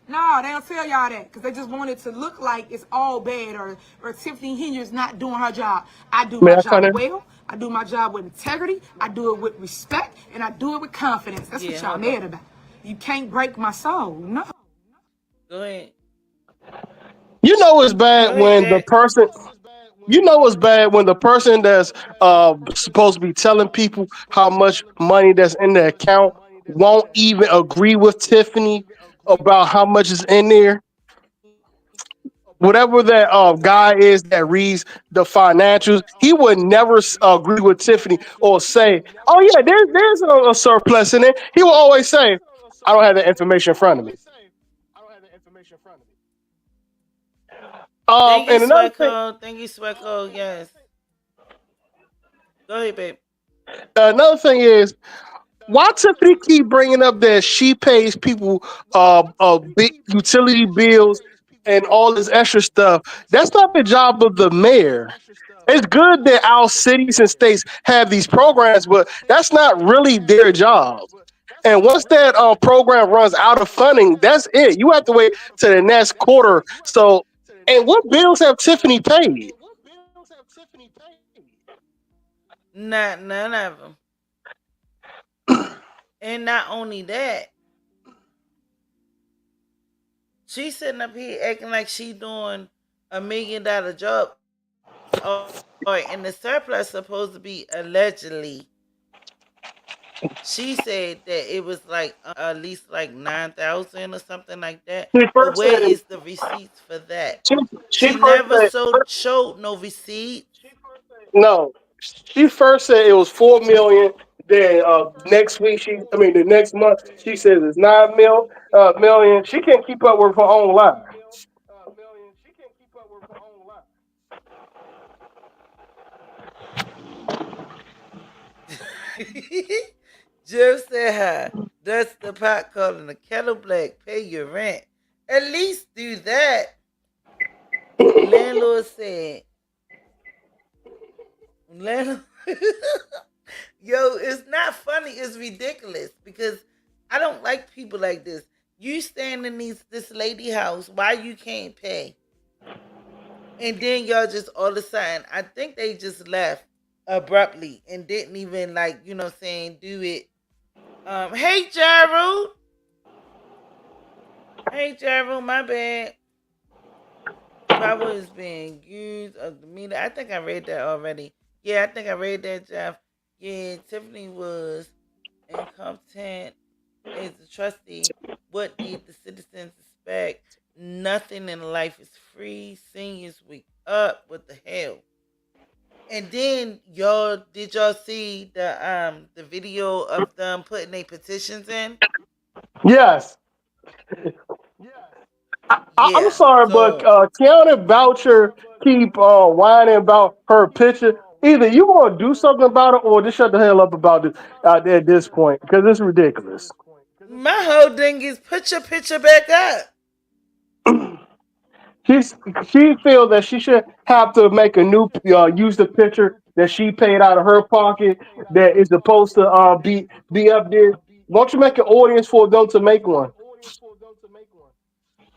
No, they don't tell y'all that because they just want it to look like it's all bad or Tiffany Henyard's not doing her job. I do my May I come job in? well. I do my job with integrity. I do it with respect, and I do it with confidence. That's what y'all mad about. You can't break my soul. No. Go ahead. You know it's Go bad ahead, when the Jack. person. You know it's bad when the person that's supposed to be telling people how much money that's in the account won't even agree with Tiffany about how much is in there. Whatever that guy is that reads the financials, he would never agree with Tiffany or say, "Oh yeah, there's a surplus in it." He will always say, "I don't have the information in front of me." Thank you, And another thing, Swecko. Thank you, Swecko. Yes. Go ahead, babe. is why Tiffany keep bringing up that she pays people big utility bills and all this extra stuff. That's not the job of the mayor. It's good that our cities and states have these programs, but that's not really their job. And once that program runs out of funding, that's it. You have to wait to the next quarter. So, and what bills have Tiffany paid? Not none of them. And not only that, she's sitting up here acting like she doing $1 million job. Or and the surplus supposed to be allegedly. She said that it was like at least like 9,000 or something like that. She But first where said is the receipts for that? she, she She first never said showed no receipts. no. She first said it was 4 million. Then next week the next month she says it's 9 million. She can't keep up with her own life. Jeff said, "Hi, that's the pot calling the kettle black. Pay your rent. At least do that." Landlord said, "Landlord." Yo, it's not funny. It's ridiculous because I don't like people like this. You stand in this lady house. Why you can't pay? And then y'all just all of a sudden, I think they just left abruptly and didn't even like, saying do it. Hey Gerald. Hey Gerald, my bad. power is being used of the media. I think I read that already. Yeah, I think I read that, Jeff. Yeah, Tiffany was incompetent as a trustee. What did the citizens expect? Nothing in life is free. Seniors wake up. What the hell? And then y'all see the video of them putting their petitions in? Yes. I'm Yeah. sorry, but So Keanu Voucher keep whining about her picture. Either you want to do something about it, or just shut the hell up about it at this point, because it's ridiculous. my whole thing is put your picture back up. She's she feels that she should have to make a new use the picture that she paid out of her pocket that is supposed to be up there. Why don't you make an audience for them to make one?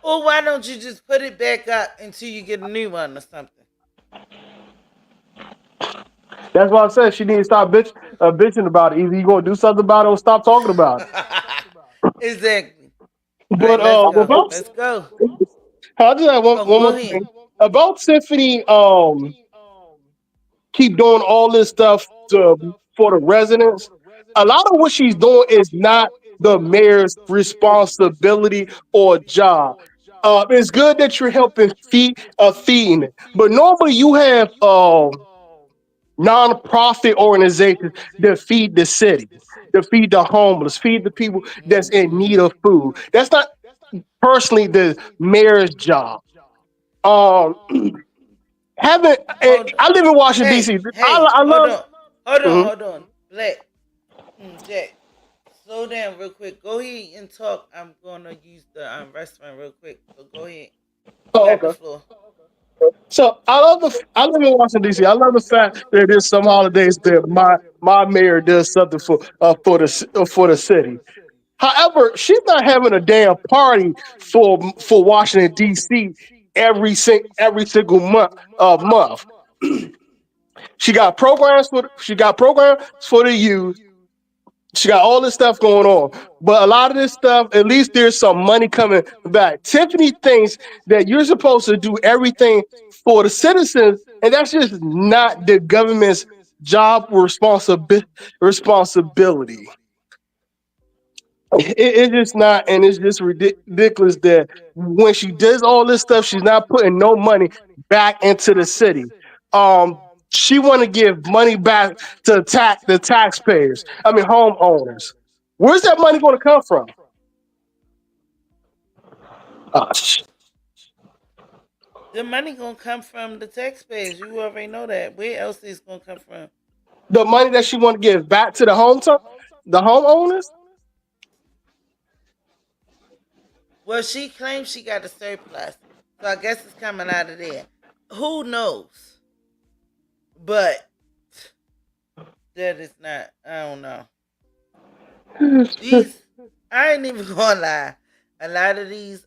Or why don't you just put it back up until you get a new one or something? That's why I said she needs to stop bitching about it. Either you gonna do something about it or stop talking about it. Exactly. All right, But let's go. about Let's go. I just have Oh, one go more ahead. thing about Tiffany. Keep doing all this stuff for the residents. A lot of what she's doing is not the mayor's responsibility or job. It's good that you're helping feeding it, but normally you have nonprofit organizations that feed the city, that feed the homeless, feed the people that's in need of food. That's not personally the mayor's job. Um, haven't Hold I live in Washington Hey, D.C. hey, I hold love. on. Hold on, Mhm. hold on. Black. Jack. Slow down real quick. Go ahead and talk. I'm gonna use the restaurant real quick. So go ahead. You Oh, got the okay. floor. So I live in Washington D.C. I love the fact that there's some holidays that my mayor does something for the city. However, she's not having a damn party for Washington D.C. Every single month. She got programs for the youth. She got all this stuff going on. But a lot of this stuff, at least there's some money coming back. Tiffany thinks that you're supposed to do everything for the citizens, and that's just not the government's job responsibility. It's just not, and it's just ridiculous that when she does all this stuff, she's not putting no money back into the city. She want to give money back to the taxpayers. I mean, homeowners. Where's that money going to come from? Uh, sh- The money gonna come from the taxpayers. You already know that. Where else is gonna come from? the money that she want to give back to the homeowners. Well, she claims she got a surplus, so I guess it's coming out of there. Who knows? But that is not. I don't know. These I ain't even gonna lie. A lot of these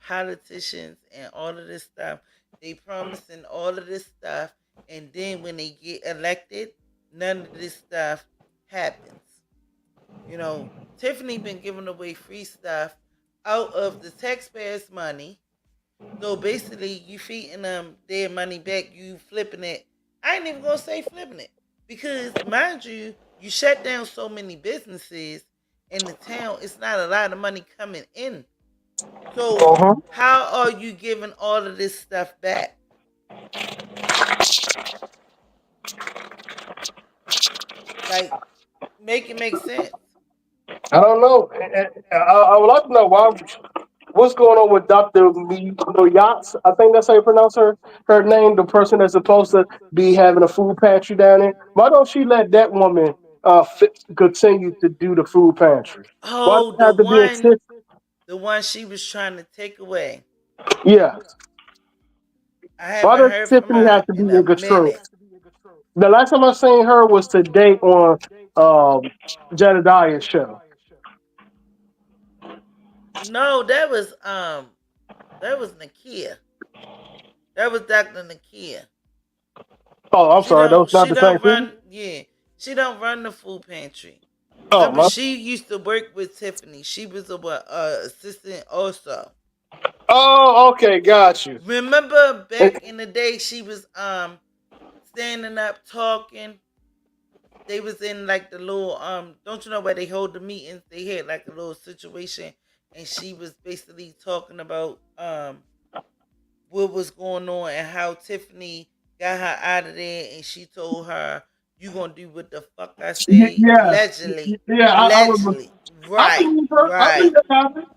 politicians and all of this stuff, they promising all of this stuff, and then when they get elected, none of this stuff happens. You know, Tiffany been giving away free stuff out of the taxpayers' money. So basically, you feeding them their money back. You flipping it. I ain't even gonna say flipping it because, mind you, you shut down so many businesses in the town. It's not a lot of money coming in. So Uh-huh. how are you giving all of this stuff back? Like, make it make sense. I don't know. I would like to know what's going on with Dr. Yachts. I think that's how you pronounce her name, the person that's supposed to be having a food pantry down there. Why don't she let that woman continue to do the food pantry? Why does Oh, it have to be a tip? the one she was trying to take away. Yeah. I Why haven't does heard from Tiffany her have to be in a in control? minute. The last time I seen her was today on Jedediah's show. No, that was Nakia. That was Dr. Nakia. Oh, I'm sorry. That was not She the same don't thing? run she don't run the food pantry. Oh, my. She used to work with Tiffany. She was a assistant also. Oh, okay, got you. Remember back in the day, she was standing up talking. They was in like the little don't you know where they hold the meetings? They had like a little situation, and she was basically talking about what was going on and how Tiffany got her out of there, and she told her, "You gonna do what the fuck I say?" Yes, Allegedly, yeah, I remember. allegedly. I Right, believe her. I right, believe that happened.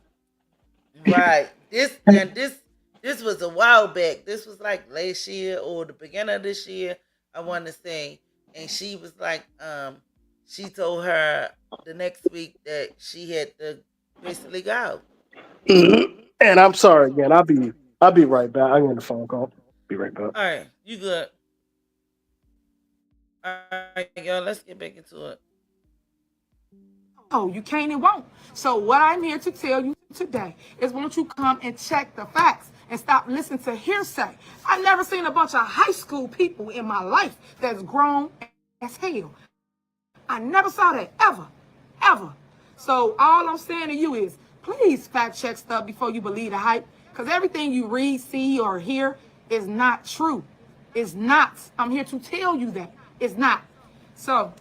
right. This was a while back. This was like last year or the beginning of this year, I want to say. And she was like, she told her the next week that she had to basically go. And I'm sorry again. I'll be right back. I'm getting a phone call. Be right back. All right, you good? All right, y'all. Let's get back into it. Oh, you can't and won't. So what I'm here to tell you today is won't you come and check the facts and stop listening to hearsay. I've never seen a bunch of high school people in my life that's grown as hell. I never saw that ever, ever. So all I'm saying to you is please fact check stuff before you believe the hype, because everything you read, see, or hear is not true. It's not. I'm here to tell you that. It's not. So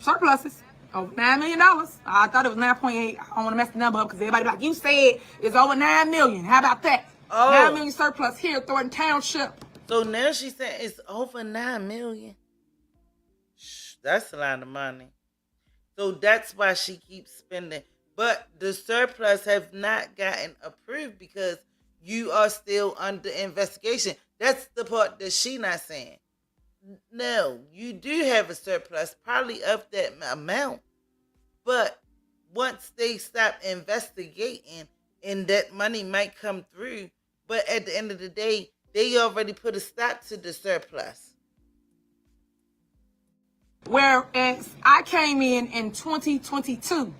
surpluses over $9 million. I thought it was 9.8. I don't want to mess the number up because everybody like, you said it's over 9 million. How about that? Oh. 9 million surplus here, Thornton Township. So now she said it's over 9 million. That's a lot of money. So that's why she keeps spending. But the surplus have not gotten approved because you are still under investigation. That's the part that she not saying. No, you do have a surplus, probably of that amount. But once they stop investigating, and that money might come through, but at the end of the day, they already put a stop to the surplus. Whereas I came in 2022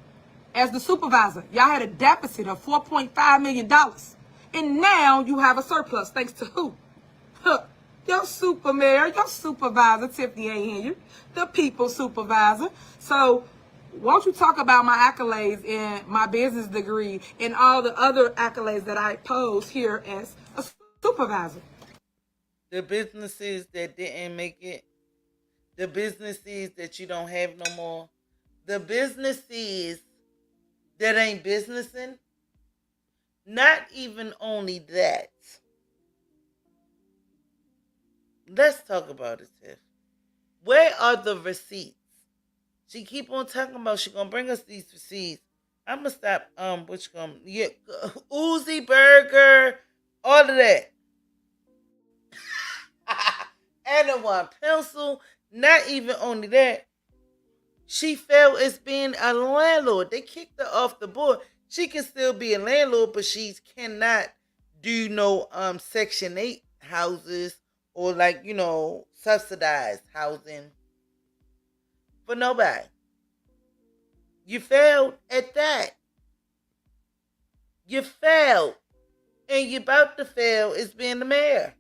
as the supervisor. Y'all had a deficit of $4.5 million. And now you have a surplus thanks to who? Your super mayor, your supervisor, Tiffany A. Henyard, the people supervisor. So won't you talk about my accolades and my business degree and all the other accolades that I pose here as a supervisor? The businesses that didn't make it, the businesses that you don't have no more, the businesses that ain't businessing, not even only that. Let's talk about it, Tiff. Where are the receipts? She keep on talking about she gonna bring us these receipts. I'ma stop. What you gonna Uzi Burger, all of that, and the one pencil. Not even only that, she failed as being a landlord. They kicked her off the board. She can still be a landlord, but she cannot do no Section 8 houses or subsidized housing for nobody. You failed at that. You failed. And you're about to fail as being the mayor.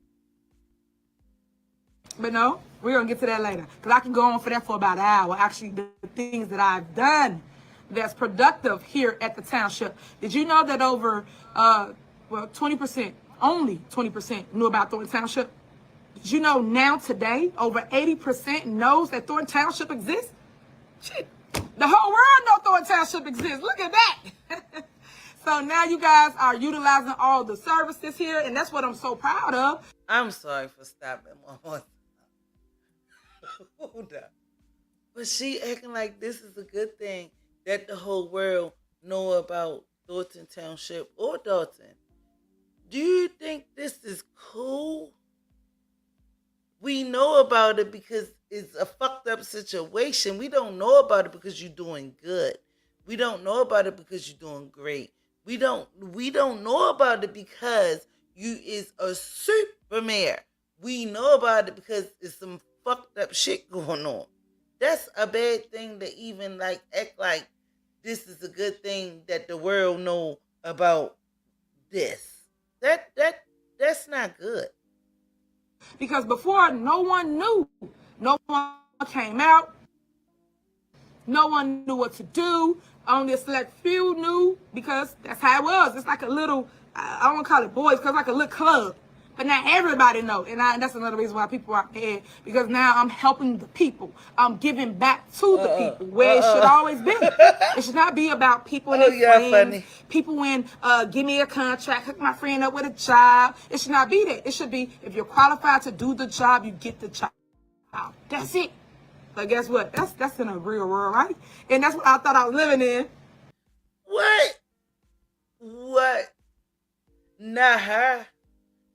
But no, we're going to get to that later. Because I can go on for that for about an hour. Actually, the things that I've done that's productive here at the township. Did you know that over 20%, only 20% knew about Thornton Township? Did you know now today over 80% knows that Thornton Township exists? Shit, the whole world knows Thornton Township exists. Look at that. So now you guys are utilizing all the services here, and that's what I'm so proud of. I'm sorry for stopping one more time. Hold up. But she acting like this is a good thing that the whole world know about Thornton Township or Dalton. Do you think this is cool? We know about it because it's a fucked up situation. We don't know about it because you're doing good. We don't know about it because you're doing great. We don't know about it because you is a super mayor. We know about it because it's some fucked up shit going on. That's a bad thing to even act like this is a good thing that the world know about this. That's not good. Because before, no one knew. No one came out. No one knew what to do. Only a select few knew because that's how it was. It's like a little I don't want to call it boys because like a little club. But now everybody know, and that's another reason why people are mad, because now I'm helping the people. I'm giving back to the people where it should always be. It should not be about people and their friends. Funny. People when give me a contract, hook my friend up with a job. It should not be that. It should be if you're qualified to do the job, you get the job. That's it. But guess what? That's in a real world, right? And that's what I thought I was living in. What? Not her.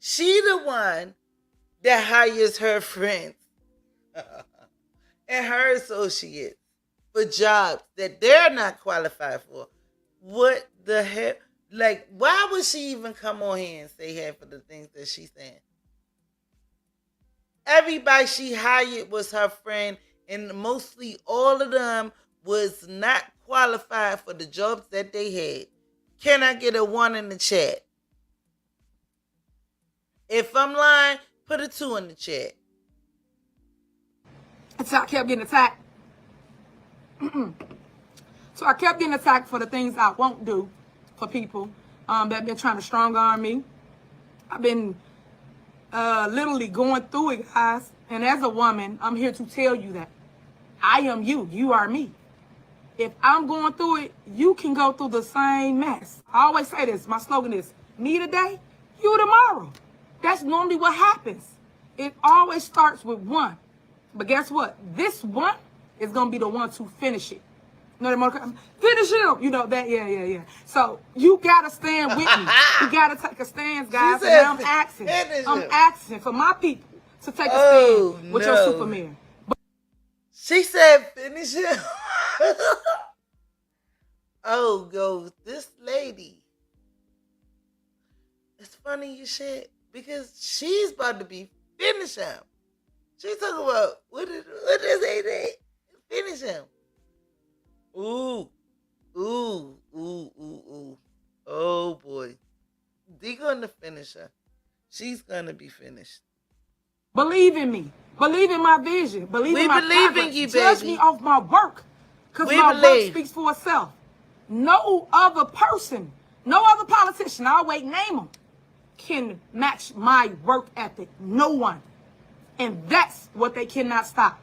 She the one that hires her friends and her associates for jobs that they're not qualified for. What the hell? Like, why would she even come on here and say half of the things that she's saying? Everybody she hired was her friend, and mostly all of them was not qualified for the jobs that they had. Can I get a 1 in the chat? If I'm lying, put a 2 in the chat. So I kept getting attacked. So I kept getting attacked for the things I won't do for people that been trying to strong arm me. I've been literally going through it, guys. And as a woman, I'm here to tell you that I am you. You are me. If I'm going through it, you can go through the same mess. I always say this. My slogan is, me today, you tomorrow. That's normally what happens. It always starts with one. But guess what? This one is going to be the one to finish it. You know, finish him. You know that, yeah. So you got to stand with me. You got to take a stance, guys. And now I'm asking for my people to take a stand with your Superman. She said finish him. This lady. It's funny you said, because she's about to be finish him. She's talking about what is it? Finish him. Ooh. Oh boy. They're gonna finish her. She's gonna be finished. Believe in me. Believe in my vision. Believe in my believe progress. in you, Judge baby. me off my work. Because my work speaks for itself. No other person, no other politician, I'll wait, name them, can match my work ethic. No one. And that's what they cannot stop.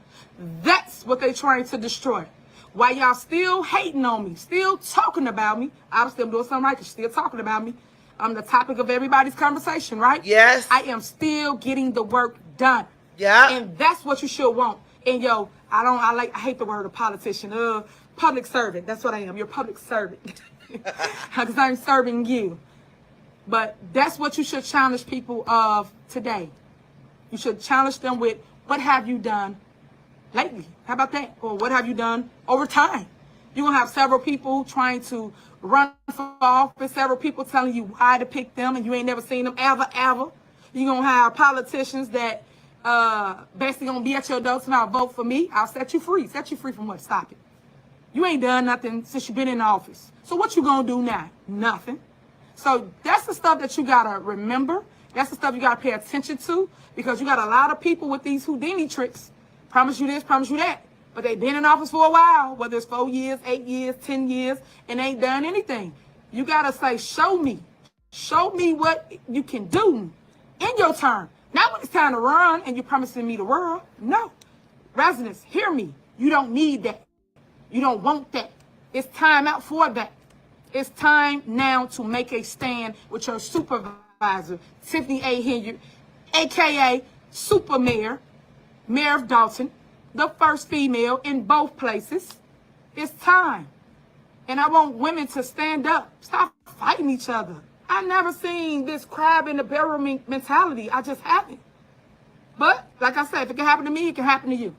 That's what they're trying to destroy. While y'all still hating on me, still talking about me, I'm still doing something right, you're still talking about me. I'm the topic of everybody's conversation, right? Yes. I am still getting the work done. Yeah. And that's what you should want. And I hate the word of politician. Public servant. That's what I am. You're a public servant. Because I'm serving you. But that's what you should challenge people of today. You should challenge them with, what have you done lately? How about that? Or what have you done over time? You're going to have several people trying to run for office, several people telling you why to pick them, and you ain't never seen them ever. You're going to have politicians that basically going to be at your door tonight, vote for me. I'll set you free. Set you free from what? Stop it. You ain't done nothing since you've been in office. So what you going to do now? Nothing. So that's the stuff that you got to remember. That's the stuff you got to pay attention to, because you got a lot of people with these Houdini tricks. Promise you this, promise you that. But they've been in office for a while, whether it's 4 years, 8 years, 10 years, and ain't done anything. You got to say, show me. Show me what you can do in your turn. Not when it's time to run and you're promising me the world. No. Residents, hear me. You don't need that. You don't want that. It's time out for that. It's time now to make a stand with your supervisor, Tiffany A. Henyard, a.k.a. Super Mayor, Mayor of Dalton, the first female in both places. It's time. And I want women to stand up. Stop fighting each other. I never seen this crab in the barrel mentality. I just haven't. But, like I said, if it can happen to me, it can happen to you.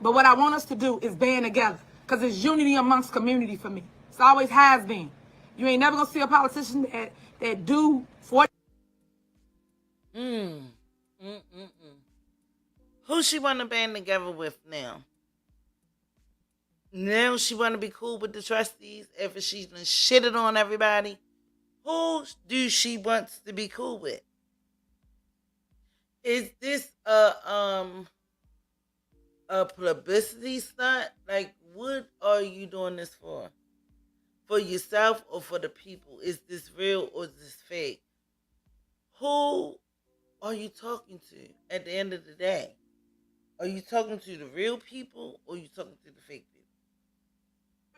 But what I want us to do is band together, because it's unity amongst community for me. It always has been. You ain't never going to see a politician that do 40. Who she want to band together with now? Now she want to be cool with the trustees after she's been shitted on everybody. Who do she wants to be cool with? Is this a publicity stunt? Like, what are you doing this for? for yourself or for the people? Is this real or is this fake? Who are you talking to at the end of the day? Are you talking to the real people or are you talking to the fake people?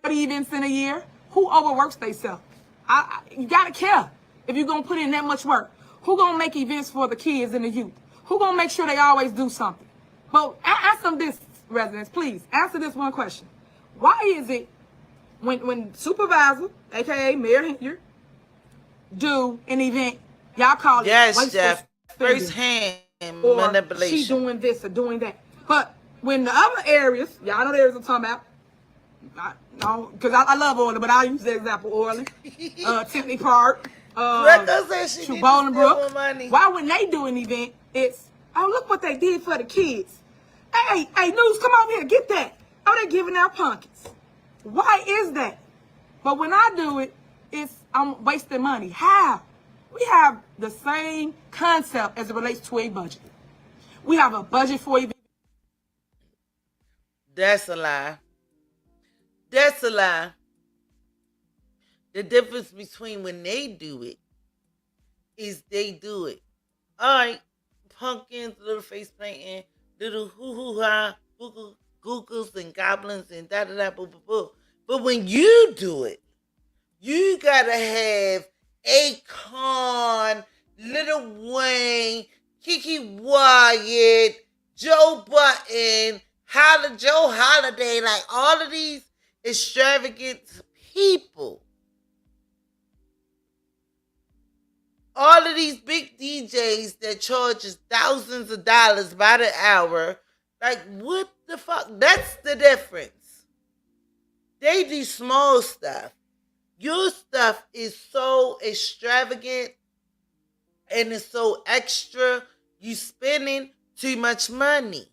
30 events in a year. Who overworks themselves? You gotta care if you're gonna put in that much work. Who gonna make events for the kids and the youth? Who gonna make sure they always do something? But answer this, residents, please answer this one question. Why is it when supervisor, aka Mayor Henyard, do an event, y'all call it Yes, Jeff. spending, First hand or manipulation. she doing this or doing that? But when the other areas, y'all know the areas I'm talking about. No, because I love Orland, but I'll use the example Orland, Tiffany Park, Bolingbrook. Why when they do an event, it's, oh, look what they did for the kids. Hey, News, come over here, get that. Oh, they giving out pumpkins. Why is that? But when I do it, I'm wasting money. How? We have the same concept as it relates to a budget. We have a budget for events. That's a lie. That's a lie. The difference between when they do it is they do it. All right, pumpkins, little face painting, little hoo-hoo-ha, googles and goblins and da-da-da, boo-boo-boo. But when you do it, you gotta have Akon, Lil Wayne, Kiki Wyatt, Joe Button, Joe Holiday, like all of these extravagant people. All of these big DJs that charges thousands of dollars by the hour. Like, what the fuck? That's the difference. They do small stuff. Your stuff is so extravagant and it's so extra. You spending too much money.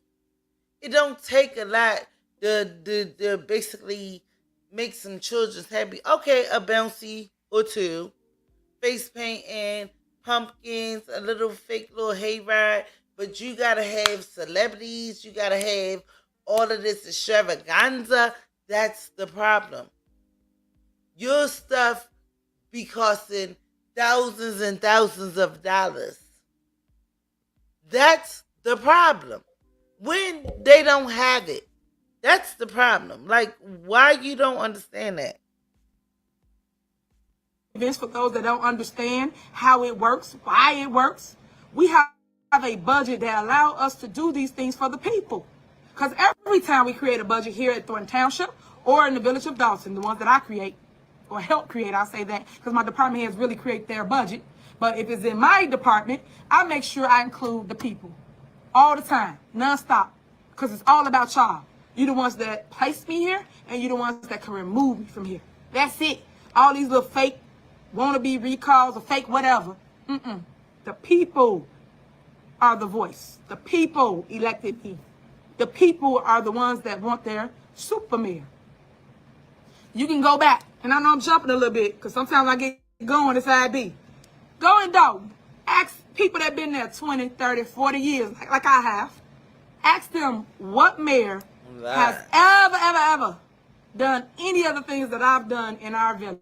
It don't take a lot to basically make some children happy. Okay, a bouncy or two, face painting, pumpkins, a little fake little hayride, but you gotta have celebrities, you gotta have all of this extravaganza. That's the problem. Your stuff be costing thousands and thousands of dollars. That's the problem. When they don't have it, that's the problem. Like, why you don't understand that? Events for those that don't understand how it works, why it works. We have a budget that allows us to do these things for the people. Because every time we create a budget here at Thornton Township or in the village of Dawson, the ones that I create or help create, I'll say that because my department heads really create their budget. But if it's in my department, I make sure I include the people all the time, nonstop, because it's all about y'all. You the ones that place me here, and you the ones that can remove me from here. That's it. All these little fake wannabe recalls or fake whatever. The people are the voice. The people elected me. The people are the ones that want their super mayor. You can go back, and I know I'm jumping a little bit, because sometimes I get going as I be. Go and do. Ask people that been there 20, 30, 40 years, like I have. Ask them what mayor has ever done any of the things that I've done in our village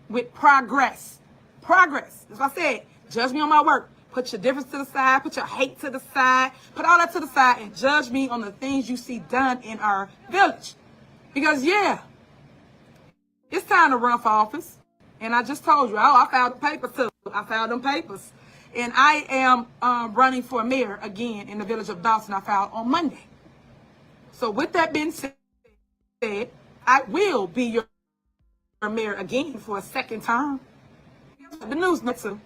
with progress. Progress. As I said, judge me on my work. Put your difference to the side. Put your hate to the side. Put all that to the side and judge me on the things you see done in our village. Because, yeah, it's time to run for office. And I just told you, I filed the papers too. I filed them papers. And I am running for mayor again in the village of Dawson. I filed on Monday. So with that being said, I will be your mayor again for a second term. The news,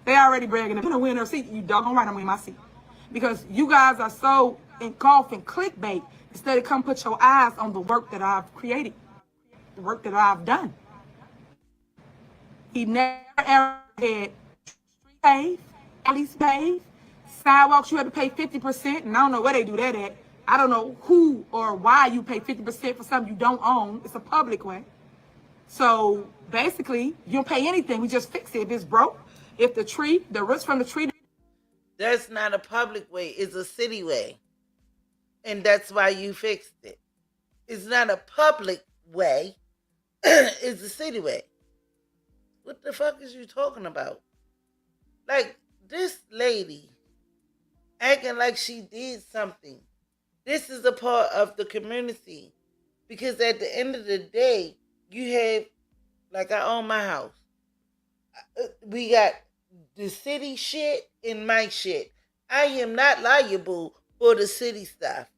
they already bragging. If I'm going to win her seat, you doggone right I'm winning my seat. Because you guys are so engulfed in clickbait instead of come put your eyes on the work that I've created, the work that I've done. He never ever had street paved, alleys paved, sidewalks you had to pay 50%, and I don't know where they do that at. I don't know who or why you pay 50% for something you don't own. It's a public way. So basically, you don't pay anything. We just fix it. If it's broke, if the roots from the tree. That's not a public way. It's a city way. And that's why you fixed it. It's not a public way. is the city way. What the fuck is you talking about? Like, this lady acting like she did something. This is a part of the community. Because at the end of the day, you have, like, I own my house. We got the city shit and my shit. I am not liable for the city stuff.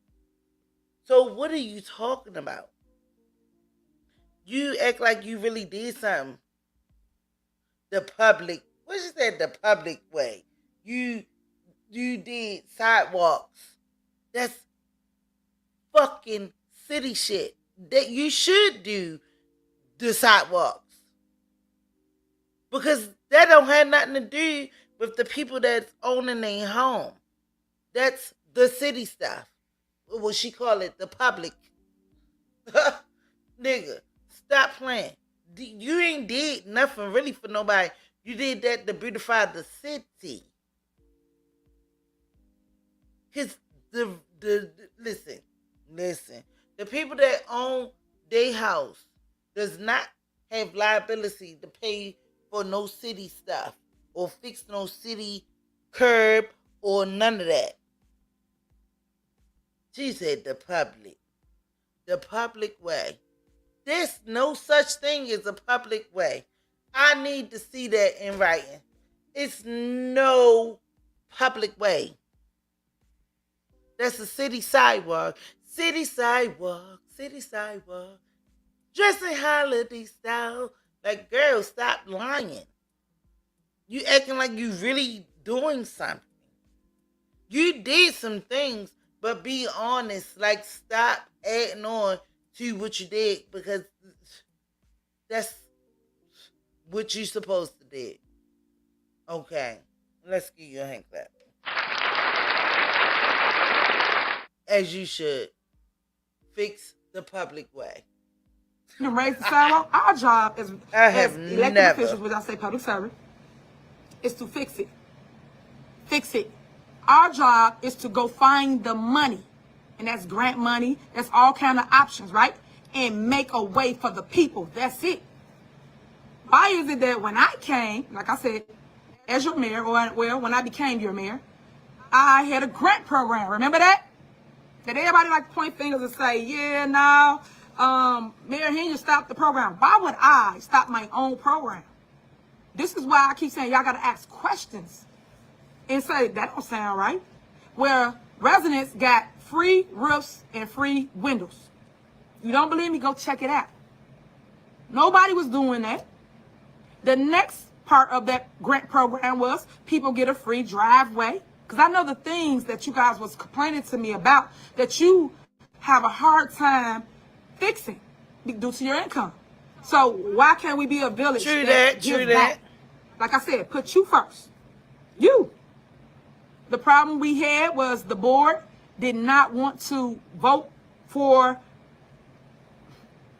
So what are you talking about? You act like you really did something. The public, what is that? The public way. You did sidewalks. That's fucking city shit. That you should do the sidewalks. Because that don't have nothing to do with the people that's owning their home. That's the city stuff. What she call it? The public. Nigga, stop playing. You ain't did nothing really for nobody. You did that to beautify the city. Cause listen. The people that own their house does not have liability to pay for no city stuff or fix no city curb or none of that. She said the public way. There's no such thing as a public way. I need to see that in writing. It's no public way. That's a city sidewalk. City sidewalk. City sidewalk. Dressing holiday style. Like, girl, stop lying. You acting like you really doing something. You did some things, but be honest. Like, stop adding on to what you did, because that's what you supposed to do. Okay, let's give you a hand clap. As you should. Fix the public way. To raise the sidewalk, our job as elected officials, which I say public servant, is to fix it. Fix it. Our job is to go find the money. And that's grant money. That's all kind of options, right? And make a way for the people. That's it. Why is it that when I came, like I said, as your mayor, or well, when I became your mayor, I had a grant program. Remember that? That everybody like to point fingers and say, yeah, now, Mayor Henyard stopped the program. Why would I stop my own program? This is why I keep saying y'all got to ask questions and say, that don't sound right. Where residents got free roofs and free windows. You don't believe me? Go check it out. Nobody was doing that. The next part of that grant program was people get a free driveway. Because I know the things that you guys was complaining to me about that you have a hard time fixing due to your income. So why can't we be a village that gives back? Like I said, put you first. You. The problem we had was the board did not want to vote for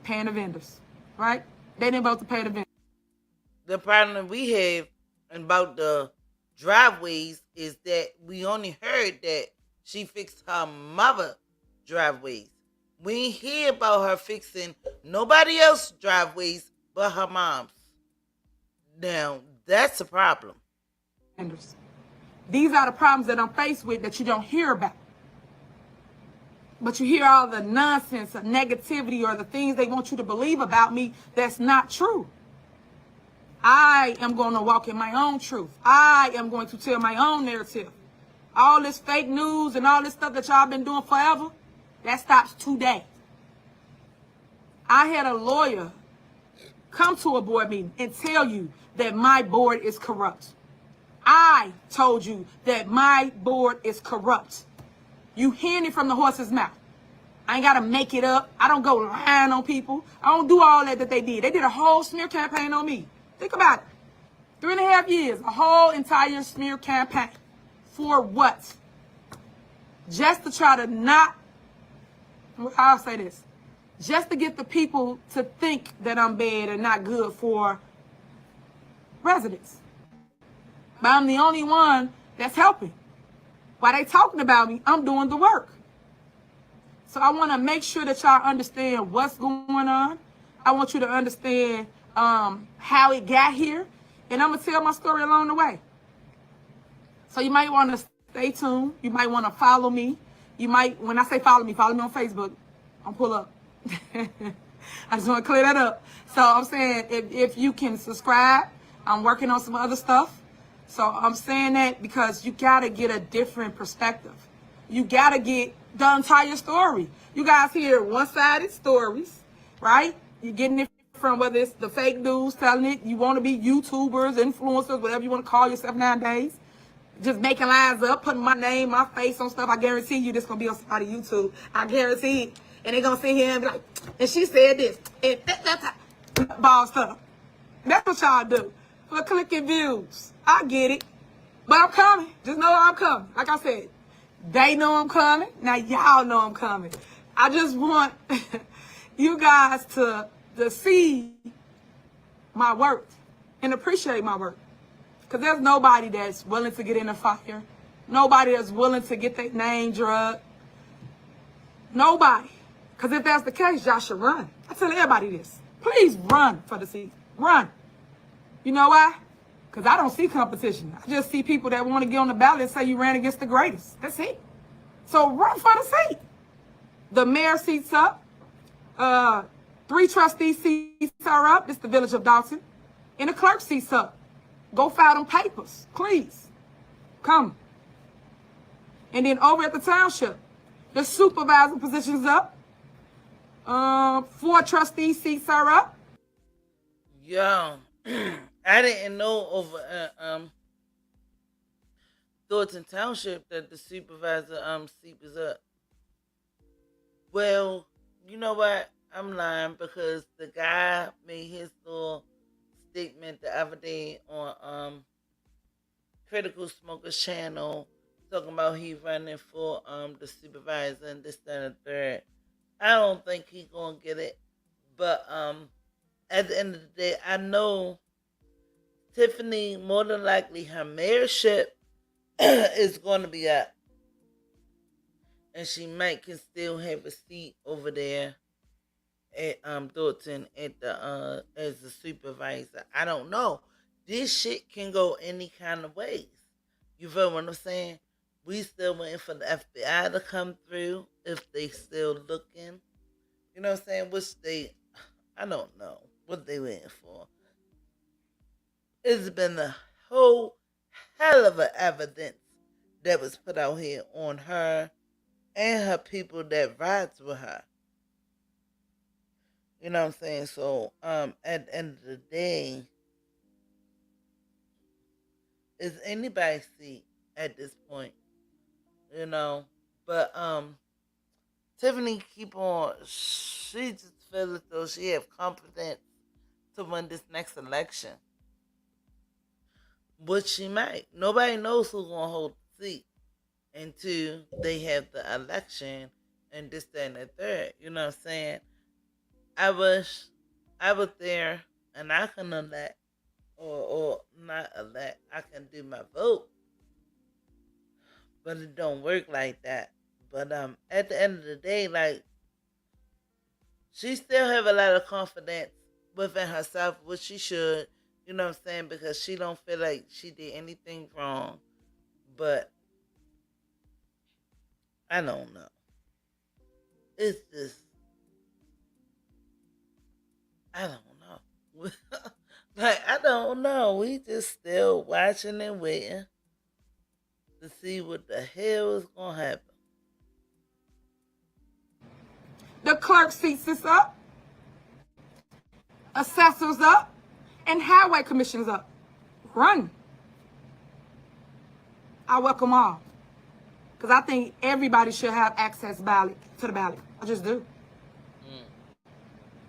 paying the vendors, right? They didn't vote to pay the vendors. The problem we have about the driveways is that we only heard that she fixed her mother driveways. We ain't hear about her fixing nobody else's driveways but her mom's. Now, that's a problem. These are the problems that I'm faced with that you don't hear about. But you hear all the nonsense or negativity or the things they want you to believe about me that's not true. I am going to walk in my own truth. I am going to tell my own narrative. All this fake news and all this stuff that y'all been doing forever, that stops today. I had a lawyer come to a board meeting and tell you that my board is corrupt. I told you that my board is corrupt. You hearing it from the horse's mouth. I ain't got to make it up. I don't go lying on people. I don't do all that they did. They did a whole smear campaign on me. Think about it. 3.5 years, a whole entire smear campaign. For what? Just to try to not, I'll say this, just to get the people to think that I'm bad and not good for residents. But I'm the only one that's helping. While they talking about me, I'm doing the work. So I want to make sure that y'all understand what's going on. I want you to understand how it got here, and I'm gonna tell my story along the way. So you might want to stay tuned. You might want to follow me. You might, when I say follow me on Facebook. I'm pull up. I just want to clear that up. So I'm saying if you can subscribe, I'm working on some other stuff. So I'm saying that because you got to get a different perspective. You got to get the entire story. You guys hear one-sided stories, right? You're getting it from whether it's the fake news telling it, you want to be YouTubers, influencers, whatever you want to call yourself nowadays. Just making lines up, putting my name, my face on stuff. I guarantee you this going to be on somebody's YouTube. I guarantee it. And they're going to sit here and be like, and she said this. And that's ball stuff. That's what y'all do. For clicking views. I get it. But I'm coming. Just know I'm coming. Like I said, they know I'm coming. Now y'all know I'm coming. I just want you guys to see my work and appreciate my work. Because there's nobody that's willing to get in the fire. Nobody that's willing to get their name drugged. Nobody. Because if that's the case, y'all should run. I tell everybody this. Please run for the seat. Run. You know why? Because I don't see competition. I just see people that want to get on the ballot and say you ran against the greatest. That's it. So run for the seat. The mayor seat's up. 3 trustee seats are up. It's the village of Dalton. And the clerk seat's up. Go file them papers, please. Come. And then over at the township, the supervisor position's up. 4 trustee seats are up. Yo, I didn't know over Thornton Township that the supervisor seat was up. Well, you know what? I'm lying because the guy made his little statement the other day on Critical Smokers channel talking about he running for the supervisor and this, that, and the third. I don't think he gonna get it. But at the end of the day, I know Tiffany, more than likely her mayorship is gonna be up. And she might can still have a seat over there at Thornton at the as the supervisor. I don't know. This shit can go any kind of ways. You feel what I'm saying? We still waiting for the FBI to come through if they still looking. You know what I'm saying? Which they, I don't know what they waiting for. It's been a whole hell of a evidence that was put out here on her and her people that rides with her. You know what I'm saying? So, at the end of the day, it's anybody's seat at this point. You know? But, Tiffany keep on, she just feels as though she have confidence to win this next election. Which she might. Nobody knows who's going to hold the seat until they have the election and this, that, and the third. You know what I'm saying? I wish I was there and I can elect or not elect. I can do my vote. But it don't work like that. But at the end of the day, like, she still have a lot of confidence within herself, which she should, you know what I'm saying, because she don't feel like she did anything wrong. But I don't know. It's just, I don't know. Like, I don't know. We just still watching and waiting to see what the hell is going to happen. The clerk seats is up. Assessors up. And highway commission's up. Run. I welcome all. Because I think everybody should have access to the ballot. I just do.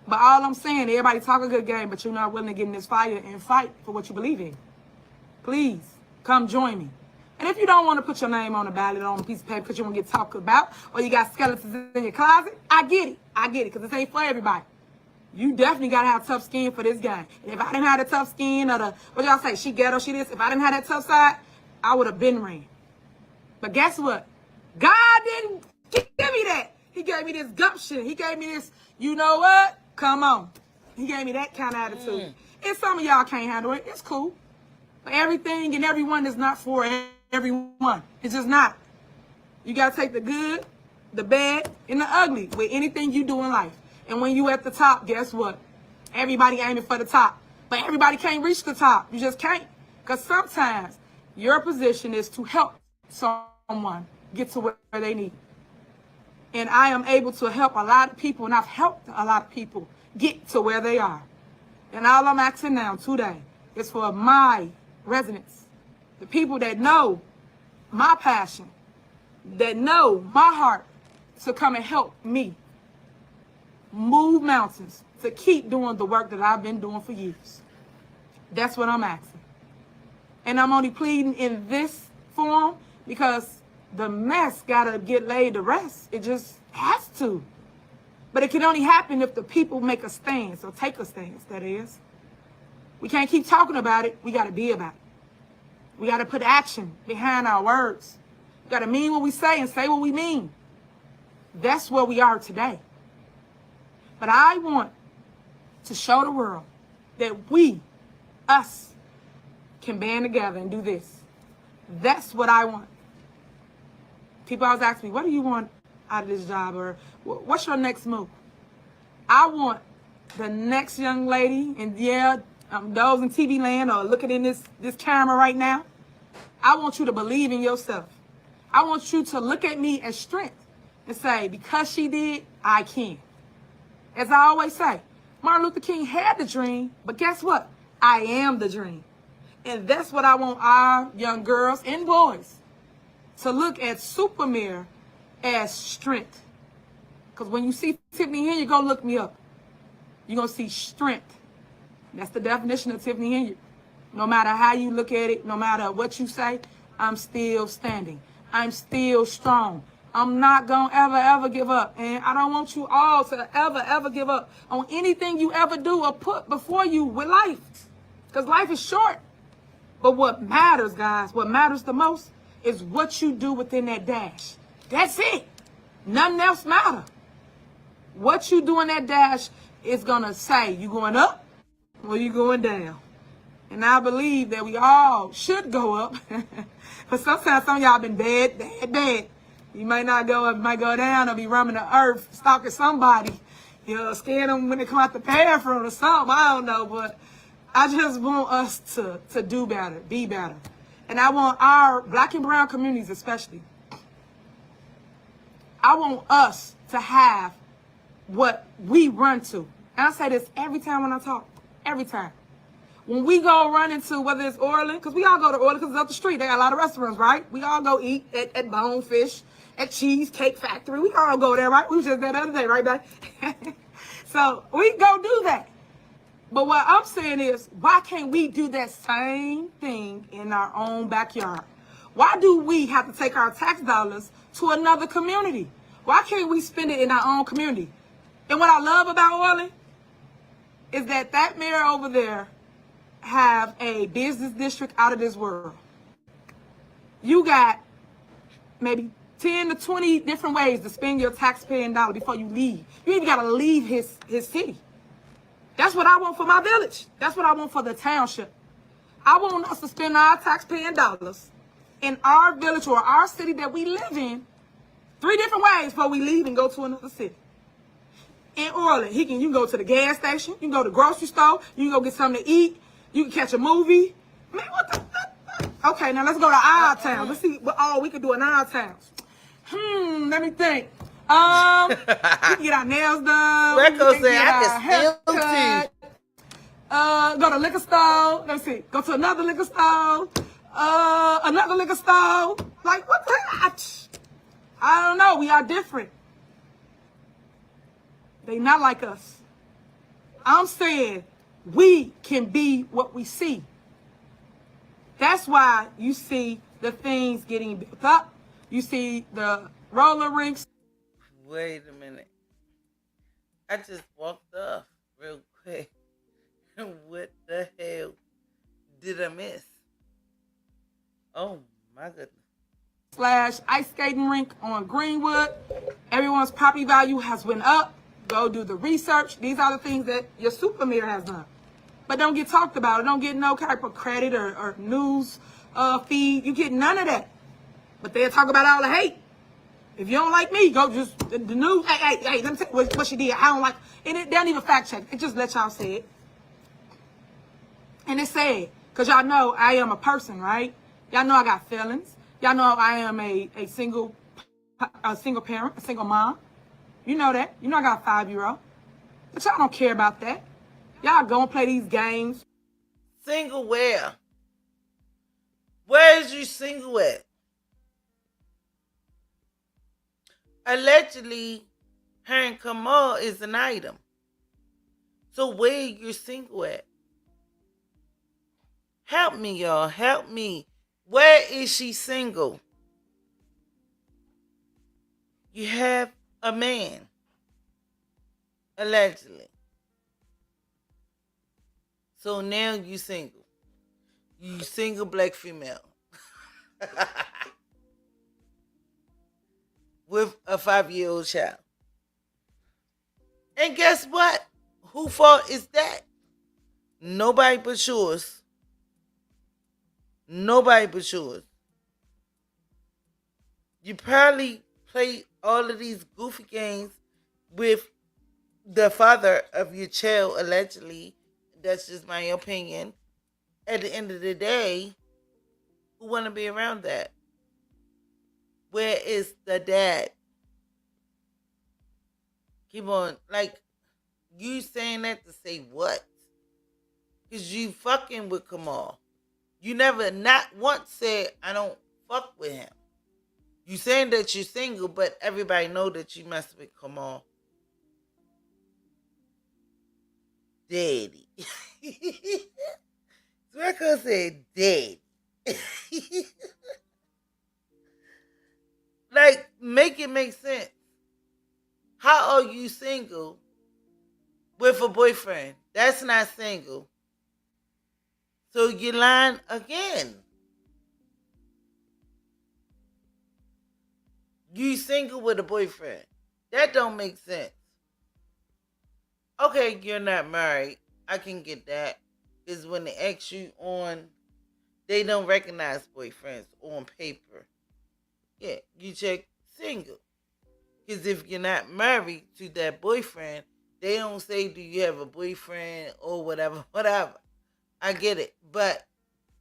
But all I'm saying, everybody talk a good game, but you're not willing to get in this fire and fight for what you believe in. Please, come join me. And if you don't want to put your name on the ballot on a piece of paper because you want to get talked about, or you got skeletons in your closet, I get it. I get it, because this ain't for everybody. You definitely got to have tough skin for this game. And if I didn't have the tough skin or the, what y'all say, she ghetto, she this, if I didn't have that tough side, I would have been ran. But guess what? God didn't give me that. He gave me this gumption. He gave me this, you know what? Come on. He gave me that kind of attitude. And some of y'all can't handle it. It's cool. But everything and everyone is not for everyone. It's just not. You got to take the good, the bad, and the ugly with anything you do in life. And when you at the top, guess what? Everybody aiming for the top. But everybody can't reach the top. You just can't. Because sometimes your position is to help someone get to where they need. And I am able to help a lot of people, and I've helped a lot of people get to where they are. And all I'm asking now today is for my residents, the people that know my passion, that know my heart, to come and help me move mountains, to keep doing the work that I've been doing for years. That's what I'm asking. And I'm only pleading in this form because the mess gotta get laid to rest. It just has to. But it can only happen if the people make a stance, or take a stance, that is. We can't keep talking about it. We gotta be about it. We gotta put action behind our words. We gotta mean what we say and say what we mean. That's where we are today. But I want to show the world that we, us, can band together and do this. That's what I want. People always ask me, what do you want out of this job? Or what's your next move? I want the next young lady, and yeah, those in TV land or looking in this camera right now, I want you to believe in yourself. I want you to look at me as strength and say, because she did, I can. As I always say, Martin Luther King had the dream, but guess what? I am the dream. And that's what I want our young girls and boys to look at Supermare as strength. Because when you see Tiffany Henyard, go look me up. You're going to see strength. That's the definition of Tiffany Henyard. No matter how you look at it, no matter what you say, I'm still standing. I'm still strong. I'm not going to ever give up. And I don't want you all to ever give up on anything you ever do or put before you with life. Because life is short. But what matters, guys, what matters the most is what you do within that dash. That's it. Nothing else matters. What you do in that dash is going to say you going up or you going down. And I believe that we all should go up. But sometimes some of y'all been bad. You might not go up, might go down, or be roaming the earth, stalking somebody. You know, scaring them when they come out the bathroom or something. I don't know, but I just want us to do better, be better. And I want our black and brown communities especially, I want us to have what we run to. And I say this every time when I talk, every time. When we go run into, whether it's Orland, because we all go to Orland because it's up the street. They got a lot of restaurants, right? We all go eat at Bonefish, at Cheesecake Factory. We all go there, right? We was just there the other day, right, babe? So we go do that. But what I'm saying is, why can't we do that same thing in our own backyard? Why do we have to take our tax dollars to another community? Why can't we spend it in our own community? And what I love about Orland is that mayor over there have a business district out of this world. You got maybe 10 to 20 different ways to spend your taxpaying dollar before you leave. You even got to leave his city. That's what I want for my village. That's what I want for the township. I want us to spend our taxpaying dollars in our village or our city that we live in 3 different ways before we leave and go to another city. In Orland, you can go to the gas station, you can go to the grocery store, you can go get something to eat, you can catch a movie. Man, what the? Okay, now let's go to our town. Let's see what all we can do in our towns. Let me think. We can get our nails done. Recco said I can still see. Go to liquor store. Let me see. Go to another liquor store. Another liquor store. Like, what the heck? I don't know. We are different. They not like us. I'm saying we can be what we see. That's why you see the things getting built up. You see the roller rinks. Wait a minute. I just walked off real quick. What the hell did I miss? Oh my goodness. / ice skating rink on Greenwood. Everyone's property value has went up. Go do the research. These are the things that your super mayor has done. But don't get talked about. It don't get no type of credit or news feed. You get none of that. But they'll talk about all the hate. If you don't like me, go just the news. Hey, let me tell you what she did. I don't like, and they don't even fact check. It just let y'all say it. And it's sad, because y'all know I am a person, right? Y'all know I got feelings. Y'all know I am a single parent, a single mom. You know that. You know I got a 5-year-old. But y'all don't care about that. Y'all go and play these games. Single where? Where is you single at? Allegedly, her and Kamal is an item. So where you single at? Help me, y'all. Help me. Where is she single? You have a man. Allegedly. So now you single. You single black female. With a 5-year-old child. And guess what? Who fault is that? Nobody but yours. Nobody but yours. You probably play all of these goofy games with the father of your child, allegedly. That's just my opinion. At the end of the day, who want to be around that? Where is the dad? Keep on, like, you saying that to say what? Because you fucking with Kamal. You never not once said, I don't fuck with him. You saying that you're single, but everybody know that you mess with Kamal. Daddy. Draco said daddy. Like, make it make sense. How are you single with a boyfriend? That's not single. So you lying again. You single with a boyfriend. That don't make sense. Okay, you're not married. I can get that. Because when they ask you on, they don't recognize boyfriends on paper. Yeah, you check single. Because if you're not married to that boyfriend, they don't say, do you have a boyfriend or whatever, whatever. I get it. But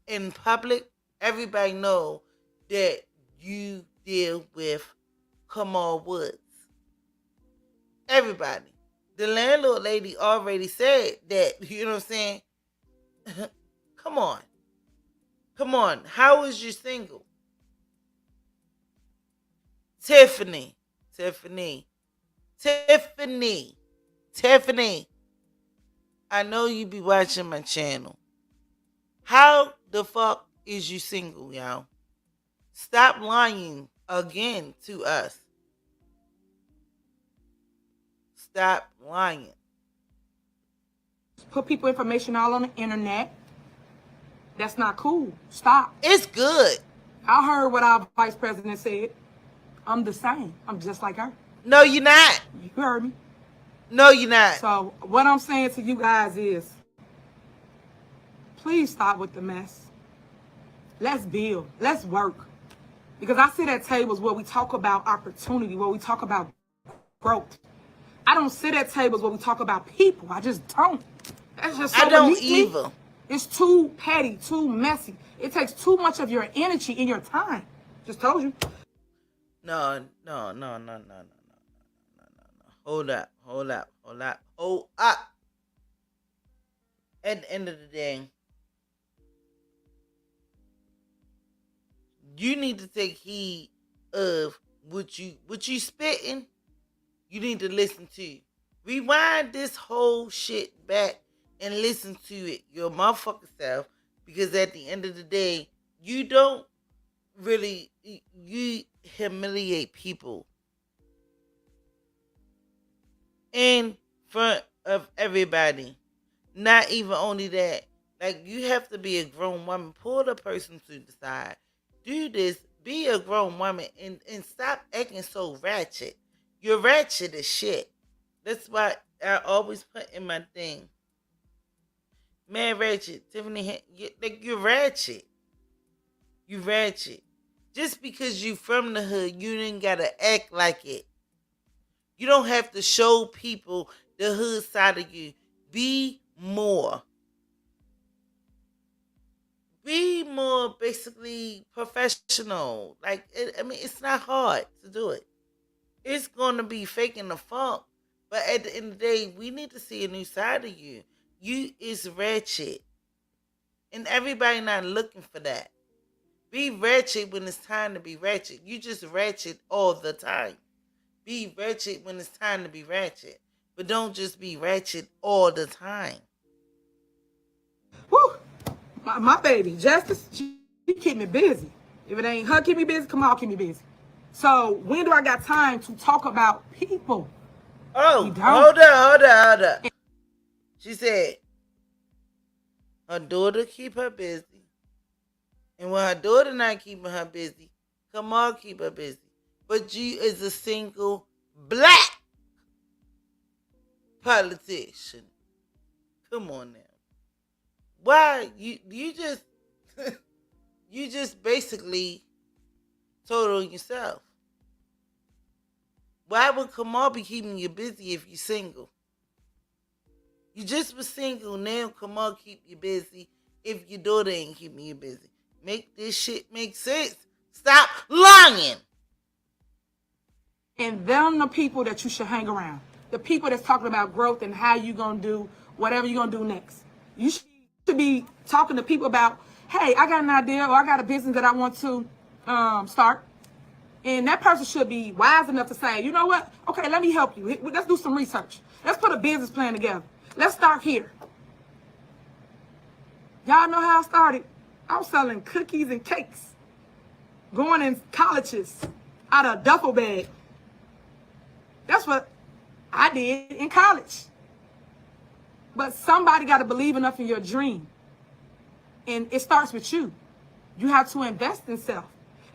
in public, everybody know that you deal with Kamal Woods. Everybody. The landlord lady already said that, you know what I'm saying? Come on. Come on. How is you single? Tiffany. I know you be watching my channel. How the fuck is you single, y'all? Stop lying again to us. Stop lying. Put people information all on the internet. That's not cool. Stop. It's good. I heard what our vice president said. I'm the same. I'm just like her. No, you're not. You heard me. No, you're not. So what I'm saying to you guys is, please stop with the mess. Let's build. Let's work. Because I sit at tables where we talk about opportunity, where we talk about growth. I don't sit at tables where we talk about people. I just don't. That's just so I don't beneath me. either. It's too petty, too messy. It takes too much of your energy and your time. Just told you. No. Hold up. At the end of the day, you need to take heed of what you spitting. You need to listen to. Rewind this whole shit back and listen to it your motherfucking self, because at the end of the day, you don't really, you humiliate people in front of everybody. Not even only that, like, you have to be a grown woman. Pull the person to the side. Do this. Be a grown woman and stop acting so ratchet. You're ratchet as shit. That's why I always put in my thing. Man, Ratchet, Tiffany, you're Ratchet. You Ratchet. Just because you from the hood, you didn't gotta act like it. You don't have to show people the hood side of you. Be more. Be more basically professional. Like, it's not hard to do it. It's going to be faking the funk. But at the end of the day, we need to see a new side of you. You is Ratchet. And everybody not looking for that. Be Ratchet when it's time to be Ratchet. You just Ratchet all the time. Be Ratchet when it's time to be Ratchet. But don't just be Ratchet all the time. Woo! My baby, Justice, she keep me busy. If it ain't her keep me busy, come on, keep me busy. So when do I got time to talk about people? Oh, hold up. She said her daughter keep her busy. And when her daughter not keeping her busy, Kamal keep her busy. But you is a single black politician. Come on now. Why you just you just basically told on yourself. Why would Kamal be keeping you busy if you single? You just was single, now Kamal keep you busy if your daughter ain't keeping you busy. Make this shit make sense. Stop lying. And them the people that you should hang around. The people that's talking about growth and how you gonna do whatever you gonna do next. You should be talking to people about, hey, I got an idea or I got a business that I want to start. And that person should be wise enough to say, you know what? Okay, let me help you. Let's do some research. Let's put a business plan together. Let's start here. Y'all know how I started? I was selling cookies and cakes. Going in colleges out of a duffel bag. That's what I did in college. But somebody got to believe enough in your dream. And it starts with you. You have to invest in self.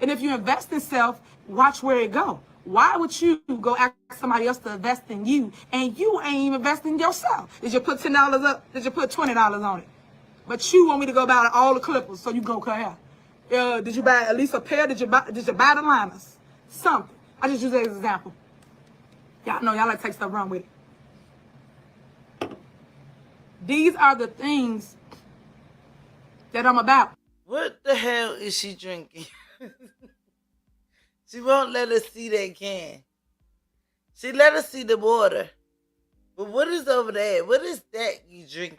And if you invest in self, watch where it go. Why would you go ask somebody else to invest in you and you ain't even investing in yourself? Did you put $10 up? Did you put $20 on it? But you want me to go buy all the clippers so you go cut hair. Did you buy at least a pair? Did you buy the liners? Something. I just use that as an example. Y'all know y'all like to take stuff run with it. These are the things that I'm about. What the hell is she drinking? She won't let us see that can. She let us see the water. But what is over there? What is that you drinking?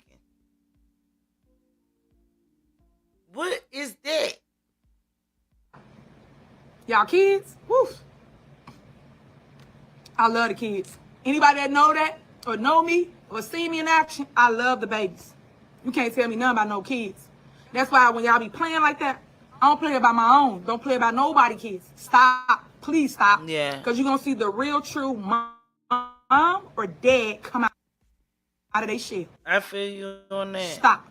What is that? Y'all kids? Woo. I love the kids. Anybody that know that or know me or see me in action, I love the babies. You can't tell me nothing about no kids. That's why when y'all be playing like that, I don't play about my own. Don't play about nobody kids. Stop. Please stop. Yeah. Because you're going to see the real true mom or dad come out of their shell. I feel you on that. Stop.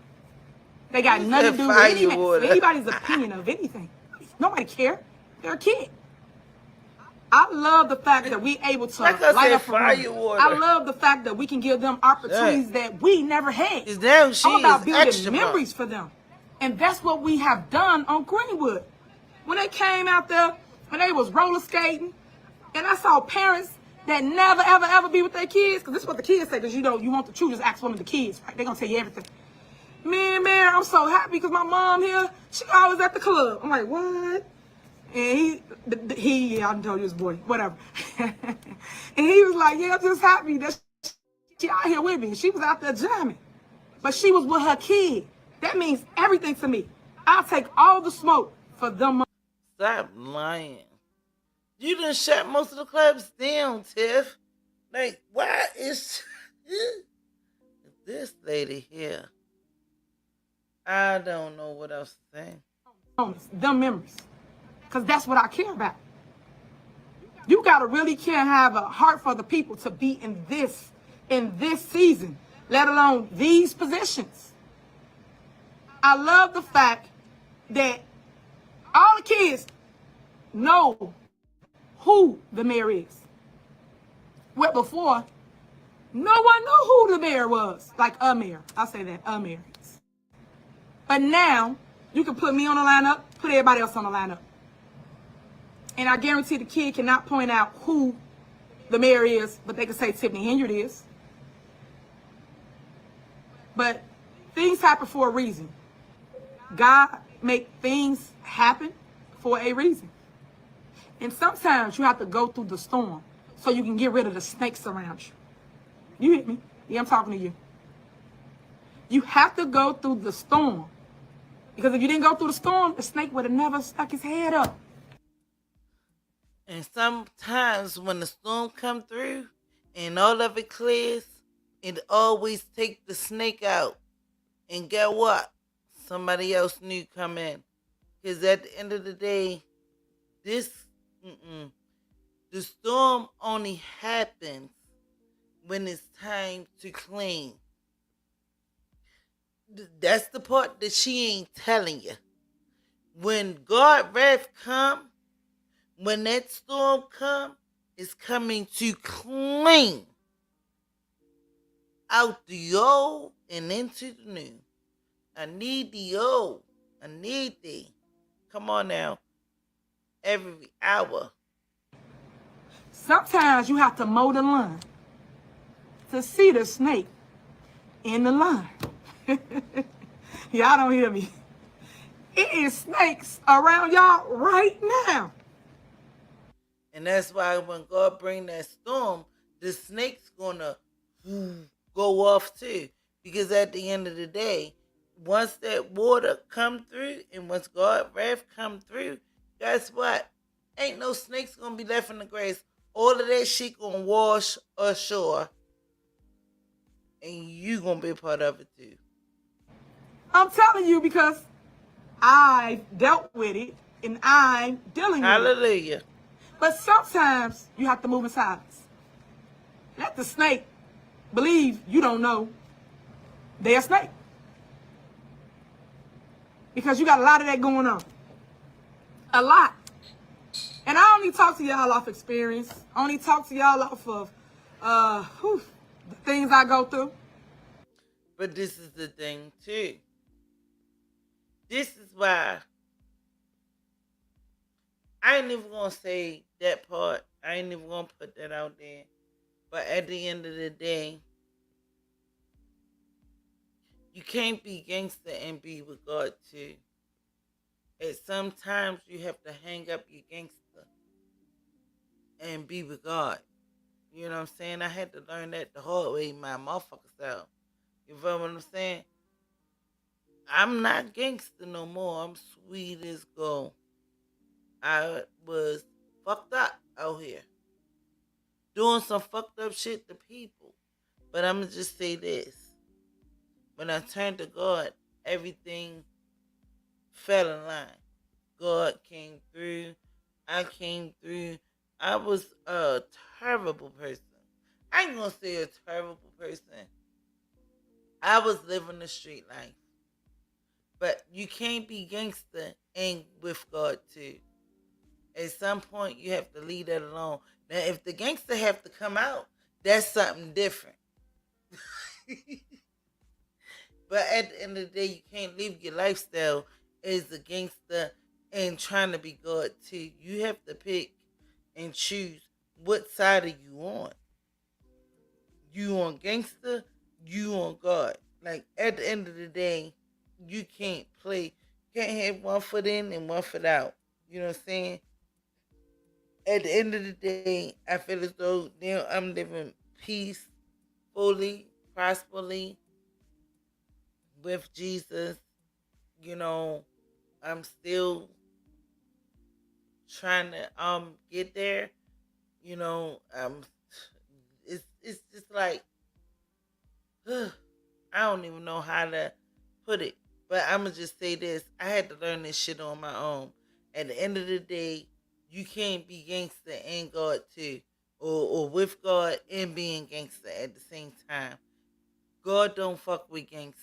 They got You nothing to said do fire with water. anybody's opinion of anything. Nobody care. They're a kid. I love the fact that we able to Like I light said, up a room. fire water. I love the fact that we can give them opportunities that we never had. Is that she I'm about is building extra memories for them. And that's what we have done on Greenwood. When they came out there, when they was roller skating, and I saw parents that never, ever, ever be with their kids, because this is what the kids say, because you want the truth, just ask one of the kids, right? They're going to tell you everything. Man, I'm so happy because my mom here, she always at the club. I'm like, what? And he I told you his boy, whatever. And he was like, yeah, I'm just happy that she out here with me. She was out there jamming. But she was with her kid. That means everything to me. I'll take all the smoke for them. Stop lying. You done shut most of the clubs down, Tiff. Like, why is this lady here? I don't know what else to say. Them memories. Because that's what I care about. You got to really care and have a heart for the people to be in this season, let alone these positions. I love the fact that all the kids know who the mayor is. Where before, No one knew who the mayor was. Like a mayor. I'll say that, a mayor. But now, you can put me on the lineup, put everybody else on the lineup. And I guarantee the kid cannot point out who the mayor is, but they can say Tiffany Henyard is. But things happen for a reason. God make things happen for a reason. And sometimes you have to go through the storm so you can get rid of the snakes around you. You hit me? Yeah, I'm talking to you. You have to go through the storm. Because if you didn't go through the storm, the snake would have never stuck his head up. And sometimes when the storm come through and all of it clears, it always take the snake out. And get what? Somebody else new come in. Because at the end of the day, the storm only happens when it's time to clean. That's the part that she ain't telling you. When God wrath come, when that storm come, it's coming to clean out the old and into the new. I need the old. I need thee. Come on now. Every hour. Sometimes you have to mow the line to see the snake in the line. Y'all don't hear me. It is snakes around y'all right now. And that's why when God bring that storm, the snake's gonna go off too. Because at the end of the day, once that water come through and once God wrath come through, guess what? Ain't no snakes gonna be left in the grass. All of that shit gonna wash ashore. And you gonna be a part of it too. I'm telling you because I've dealt with it and I'm dealing with it. Hallelujah. But sometimes you have to move in silence. Let the snake believe you don't know they're a snake. Because you got a lot of that going on. A lot. And I only talk to y'all off experience. I only talk to y'all off of the things I go through. But this is the thing too. This is why I ain't even gonna say that part. I ain't even gonna put that out there. But at the end of the day, you can't be gangster and be with God too. And sometimes you have to hang up your gangster and be with God. You know what I'm saying? I had to learn that the hard way, my motherfucker self. You feel what I'm saying? I'm not gangster no more. I'm sweet as gold. I was fucked up out here. Doing some fucked up shit to people. But I'm going to just say this. When I turned to God, everything fell in line. God came through. I came through. I was a terrible person. I ain't going to say a terrible person. I was living the street life. But you can't be gangster and with God too. At some point, you have to leave that alone. Now, if the gangster have to come out, that's something different. But at the end of the day, you can't live your lifestyle as a gangster and trying to be God too. You have to pick and choose what side are you on. You on gangster, you on God. Like, at the end of the day, you can't play. You can't have one foot in and one foot out. You know what I'm saying? At the end of the day, I feel as though now I'm living peacefully, prosperly with Jesus. You know, I'm still trying to get there. You know, it's just like I don't even know how to put it. But I'ma just say this. I had to learn this shit on my own. At the end of the day, you can't be gangster and God too. Or with God and being gangster at the same time. God don't fuck with gangsters.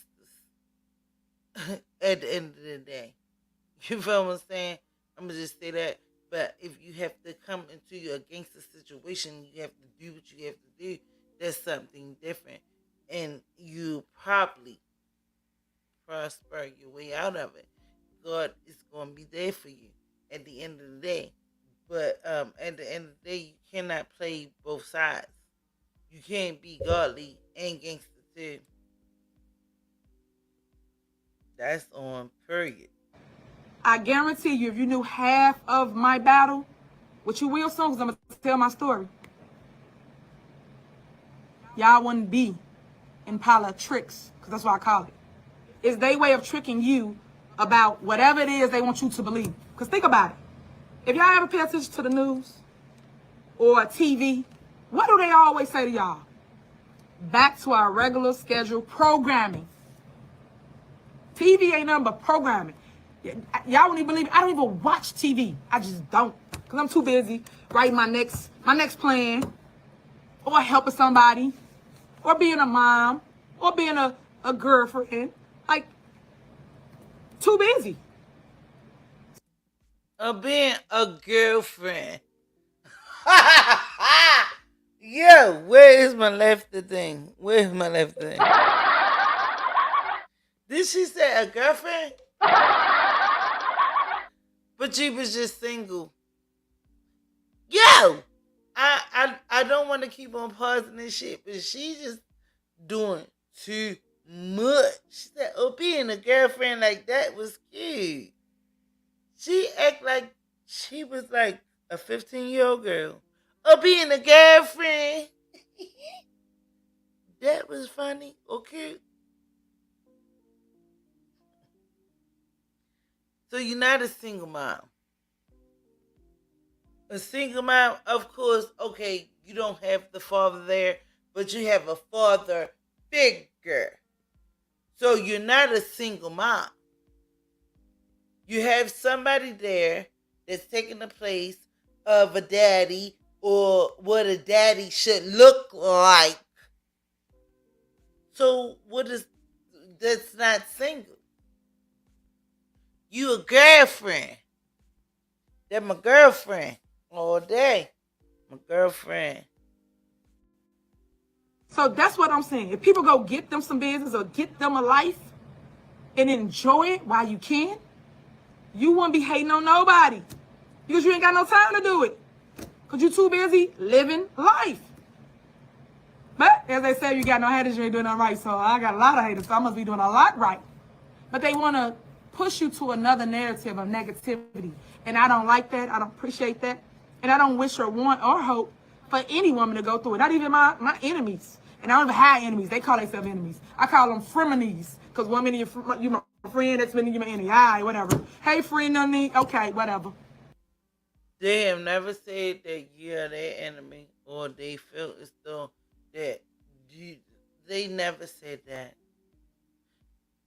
At the end of the day. You feel what I'm saying? I'ma just say that. But if you have to come into a gangster situation, you have to do what you have to do. That's just something different, and you probably prosper your way out of it. God is going to be there for you at the end of the day. But at the end of the day, you cannot play both sides. You can't be godly and gangster too. That's on period. I guarantee you, if you knew half of my battle, which you will soon, because I'm going to tell my story, y'all wouldn't be in politics, because that's what I call it. It's their way of tricking you about whatever it is they want you to believe. Because think about it. If y'all ever pay attention to the news or TV, what do they always say to y'all? Back to our regular scheduled programming. TV ain't nothing but programming. Y'all wouldn't even believe it. I don't even watch TV. I just don't. Because I'm too busy writing my next plan, or helping somebody, or being a mom, or being a girlfriend. Like, too busy. Being a girlfriend. Yo, where is my left thing? Where's my left thing? Did she say a girlfriend? But she was just single. Yo! I don't want to keep on pausing this shit, but she just doing too much. She said, oh, being a girlfriend like that was cute. She act like she was like a 15-year-old girl. Oh, being a girlfriend. That was funny or cute. So you're not a single mom. A single mom, of course, okay, you don't have the father there, but you have a father figure. So you're not a single mom. You have somebody there that's taking the place of a daddy, or what a daddy should look like. So that's not single. You a girlfriend. That's my girlfriend all day. My girlfriend. So that's what I'm saying. If people go get them some business or get them a life and enjoy it while you can, you won't be hating on nobody, because you ain't got no time to do it, because you're too busy living life. But as they say, you got no haters, you ain't doing nothing right. So I got a lot of haters, so I must be doing a lot right. But they want to push you to another narrative of negativity. And I don't like that. I don't appreciate that. And I don't wish or want or hope for any woman to go through it. Not even my enemies. And I don't even have enemies. They call themselves enemies. I call them frenemies. Because one minute you're my friend, next minute you're my enemy. All right, whatever. Hey, friend, no need. Okay, whatever. They have never said that you're their enemy, or they feel as though that they never said that.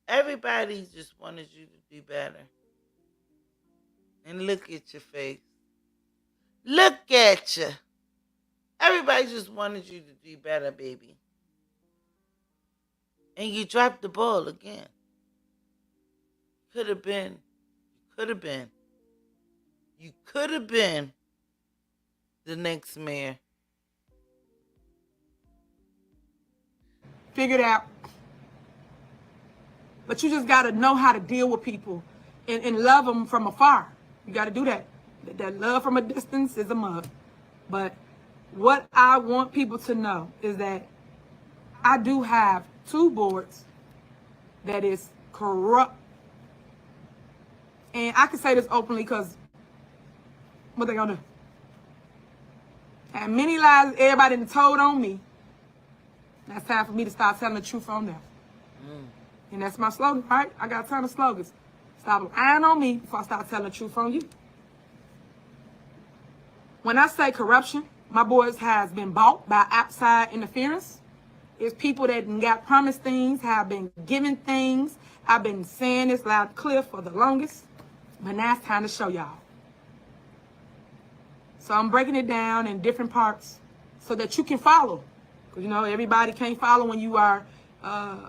Everybody just wanted you to do better. And look at your face. Look at you. Everybody just wanted you to do better, baby. And you dropped the ball again. Could have been. You could have been the next mayor. Figure it out. But you just got to know how to deal with people and love them from afar. You got to do that. That love from a distance is a mug. But what I want people to know is that I do have 2 boards that is corrupt. And I can say this openly because what they gonna do? And many lies everybody done told on me. That's time for me to start telling the truth on them. And that's my slogan, right? I got a ton of slogans. Stop lying on me before I start telling the truth on you. When I say corruption, my boys has been bought by outside interference. It's people that got promised things, have been given things. I've been saying this loud and clear for the longest, but now it's time to show y'all. So I'm breaking it down in different parts so that you can follow. Because, you know, everybody can't follow when you are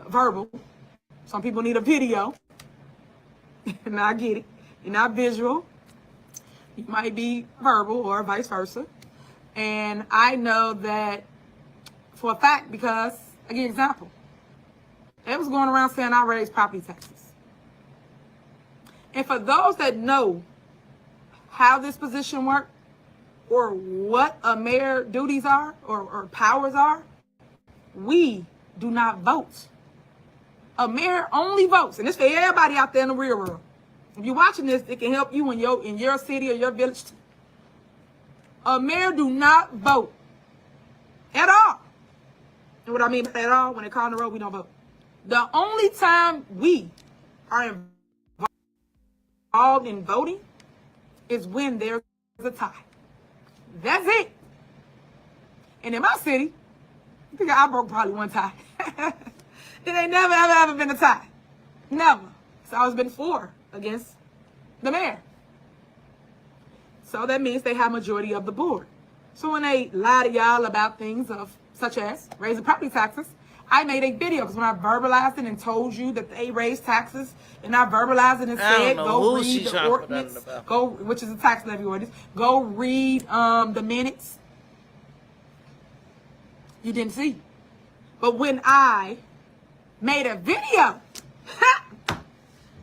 verbal. Some people need a video. And I get it. You're not visual. You might be verbal or vice versa. And I know that for a fact because, I give you an example. They was going around saying I raised property taxes. And for those that know how this position works or what a mayor duties are or powers are, we do not vote. A mayor only votes, and this for everybody out there in the real world. If you're watching this, it can help you in your city or your village too. A mayor do not vote at all. And what I mean by at all, when they call on the road, we don't vote. The only time we are involved in voting is when there's a tie. That's it. And in my city, I think I broke probably one tie. It ain't never, ever been a tie. Never. It's always been 4 against the mayor. So that means they have majority of the board. So when they lie to y'all about things such as raising property taxes, I made a video because when I verbalized it and told you that they raised taxes, and I verbalized it and said, go read the ordinance, which is a tax levy ordinance, go read the minutes. You didn't see. But when I made a video,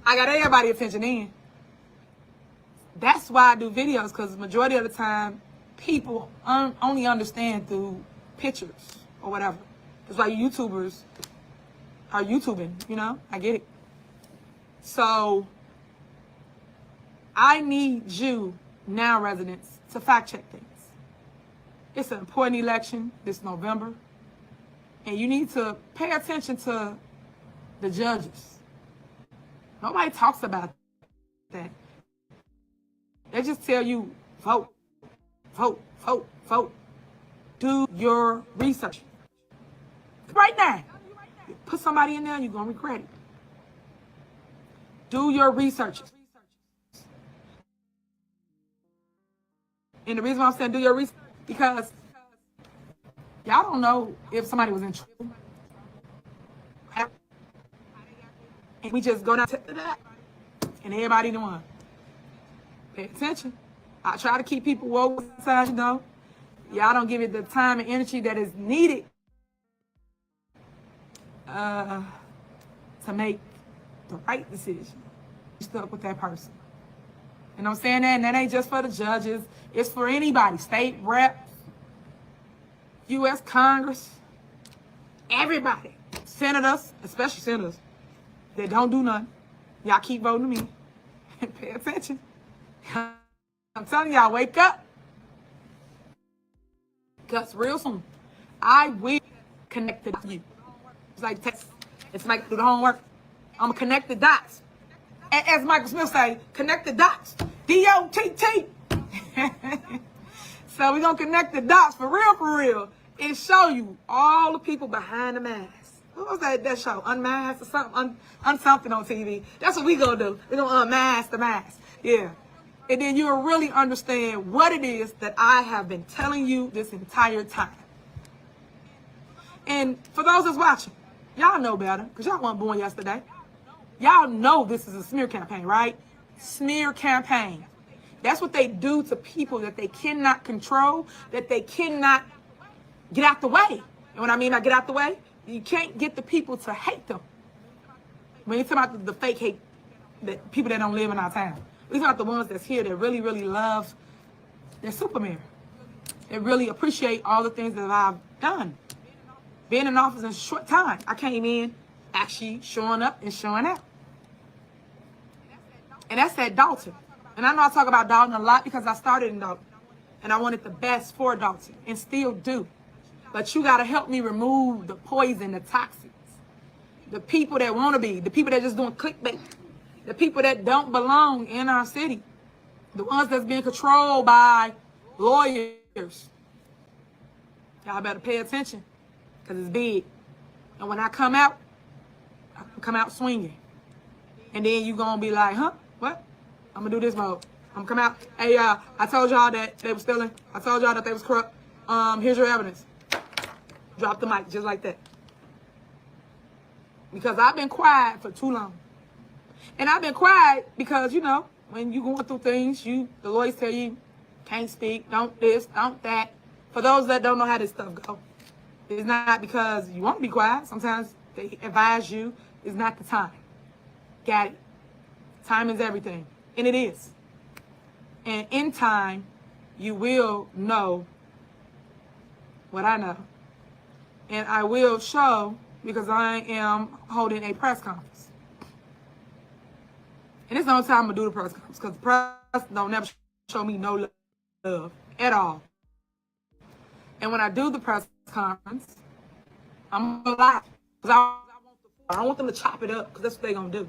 I got everybody attention in. That's why I do videos, because the majority of the time, people only understand through pictures or whatever. That's why YouTubers are YouTubing, you know? I get it. So, I need you, now residents, to fact check things. It's an important election this November. And you need to pay attention to the judges. Nobody talks about that. They just tell you, vote, vote, vote, vote. Do your research. Right now. You put somebody in there, you're going to regret it. Do your research. And the reason why I'm saying do your research, because y'all don't know if somebody was in trouble. And we just go down to that, and everybody doing. Pay attention. I try to keep people woke inside, you know. Y'all don't give it the time and energy that is needed to make the right decision. You stuck with that person. And I'm saying that, and that ain't just for the judges. It's for anybody. State rep, U.S. Congress, everybody. Senators, especially senators, that don't do nothing. Y'all keep voting me. Pay attention. I'm telling y'all, wake up. Because real soon, I will connect to you. It's like text. It's like do the homework. I'm going to connect the dots. As Michael Smith say, connect the dots. D-O-T-T. So we're going to connect the dots for real, and show you all the people behind the mask. What was that show? Unmasked or something? Something on TV. That's what we going to do. We're going to unmask the mask. Yeah. And then you'll really understand what it is that I have been telling you this entire time. And for those that's watching, y'all know better, because y'all weren't born yesterday. Y'all know this is a smear campaign, right? Smear campaign. That's what they do to people that they cannot control, that they cannot get out the way. And what I mean by get out the way, you can't get the people to hate them. When you talk about the fake hate, the people that don't live in our town. We talk about the ones that's here that really, really love their superman. They really appreciate all the things that I've done. Being in office in a short time, I came in actually showing up and showing out. And that's at Dalton. And I know I talk about Dalton a lot because I started in Dalton. And I wanted the best for Dalton, and still do. But you got to help me remove the poison, the toxins. The people that want to be, the people that just doing clickbait. The people that don't belong in our city. The ones that's being controlled by lawyers. Y'all better pay attention, because it's big. And when I come out swinging. And then you going to be like, huh? What? I'm going to do this mode. I'm going to come out. Hey, I told y'all that they were stealing. I told y'all that they was corrupt. Here's your evidence. Drop the mic just like that. Because I've been quiet for too long. And I've been quiet because, you know, when you going through things, the lawyers tell you, can't speak, don't this, don't that. For those that don't know how this stuff go, It's not because you want to be quiet. Sometimes they advise you it's not the time. Got it? Time is everything. And it is. And in time, you will know what I know. And I will show because I am holding a press conference. And it's the only time I'm going to do the press conference because the press don't never show me no love at all. And when I do the press conference, I'm going to lie. Because I don't want them to chop it up because that's what they're going to do.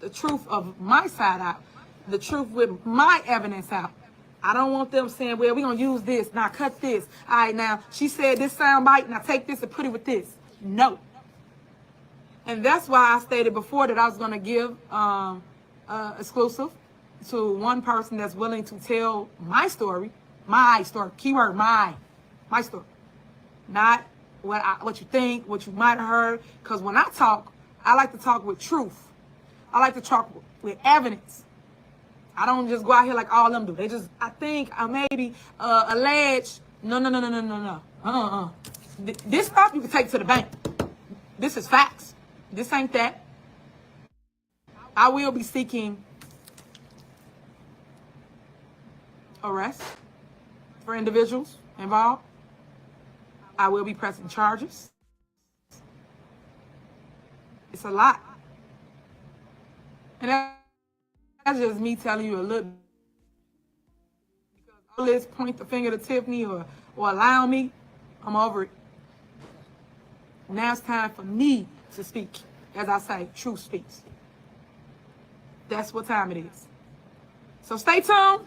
The truth of my side out. The truth with my evidence out. I don't want them saying, well, we're going to use this. Now cut this. All right, now she said this sound bite. Now take this and put it with this. No. And that's why I stated before that I was going to give exclusive to one person that's willing to tell my story. My story. Keyword my story. Not what you think, what you might have heard. Because when I talk, I like to talk with truth. I like to talk with evidence. I don't just go out here like all of them do. They just, I think, maybe allege. No. This stuff you can take to the bank. This is facts. This ain't that. I will be seeking arrest for individuals involved. I will be pressing charges. It's a lot. And that's just me telling you a little. Because all this point the finger to Tiffany or allow me, I'm over it. Now it's time for me to speak. As I say, truth speaks. That's what time it is. So stay tuned.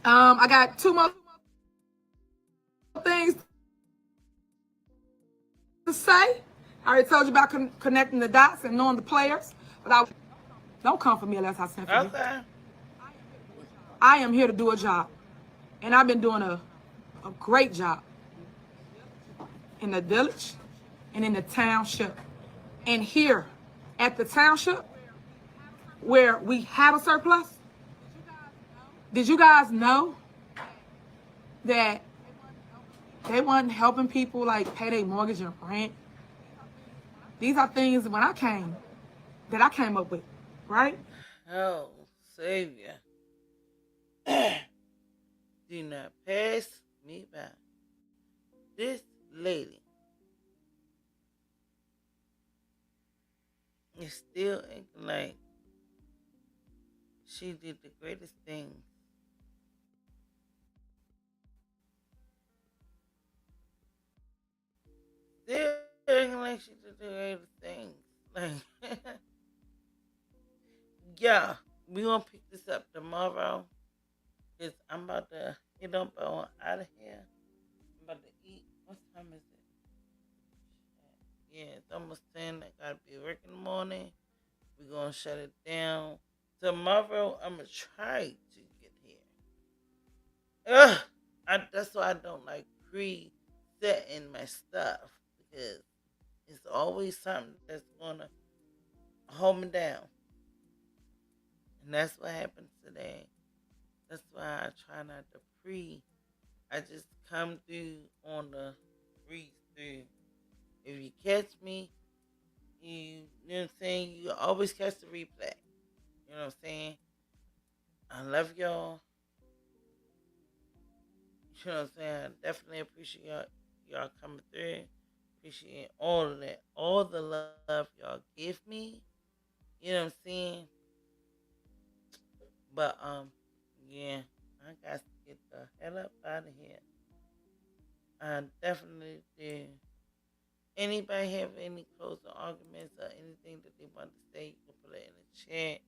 I got 2 more things to say. I already told you about connecting the dots and knowing the players. But don't come for me unless I send for you. Okay. I am here to do a job. And I've been doing a great job in the village and in the township. And here at the township, where we have a surplus, did you guys know that they weren't helping people like pay their mortgage and rent? These are things when I came up with, right? Oh, Savior. Do not pass me by. This lady is still acting like she did the greatest thing. Still acting like she did the greatest thing. Like, yeah, we gonna pick this up tomorrow. Cause I'm about to get up on out of here. I'm about to eat. What time is it? Yeah, it's almost 10. I gotta be work in the morning. We're gonna shut it down. Tomorrow, I'm gonna try to get here. That's why I don't like pre-setting my stuff. Because it's always something that's gonna hold me down. And that's what happened today. That's why I try not to I just come through on the breeze through. If you catch me, you know what I'm saying? You always catch the replay. You know what I'm saying? I love y'all. You know what I'm saying? I definitely appreciate y'all coming through. Appreciate all of that. All the love y'all give me. You know what I'm saying? But yeah, I got to get the hell up out of here. I definitely do. Anybody have any closing arguments or anything that they want to say, you can put it in the chat.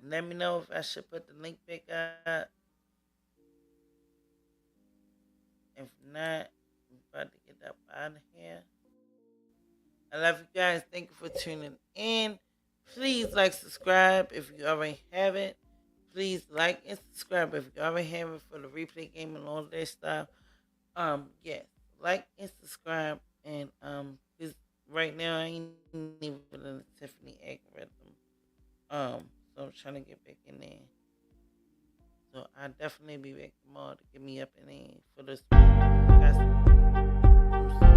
Let me know if I should put the link back up. If not, I'm about to get up out of here. I love you guys. Thank you for tuning in. Please like, subscribe if you already haven't. Please like and subscribe if you already haven't for the replay game and all that stuff. Yes, like and subscribe. And cause right now I ain't even in the Tiffany algorithm. So I'm trying to get back in there. So I definitely be back tomorrow to get me up in there for this. Got some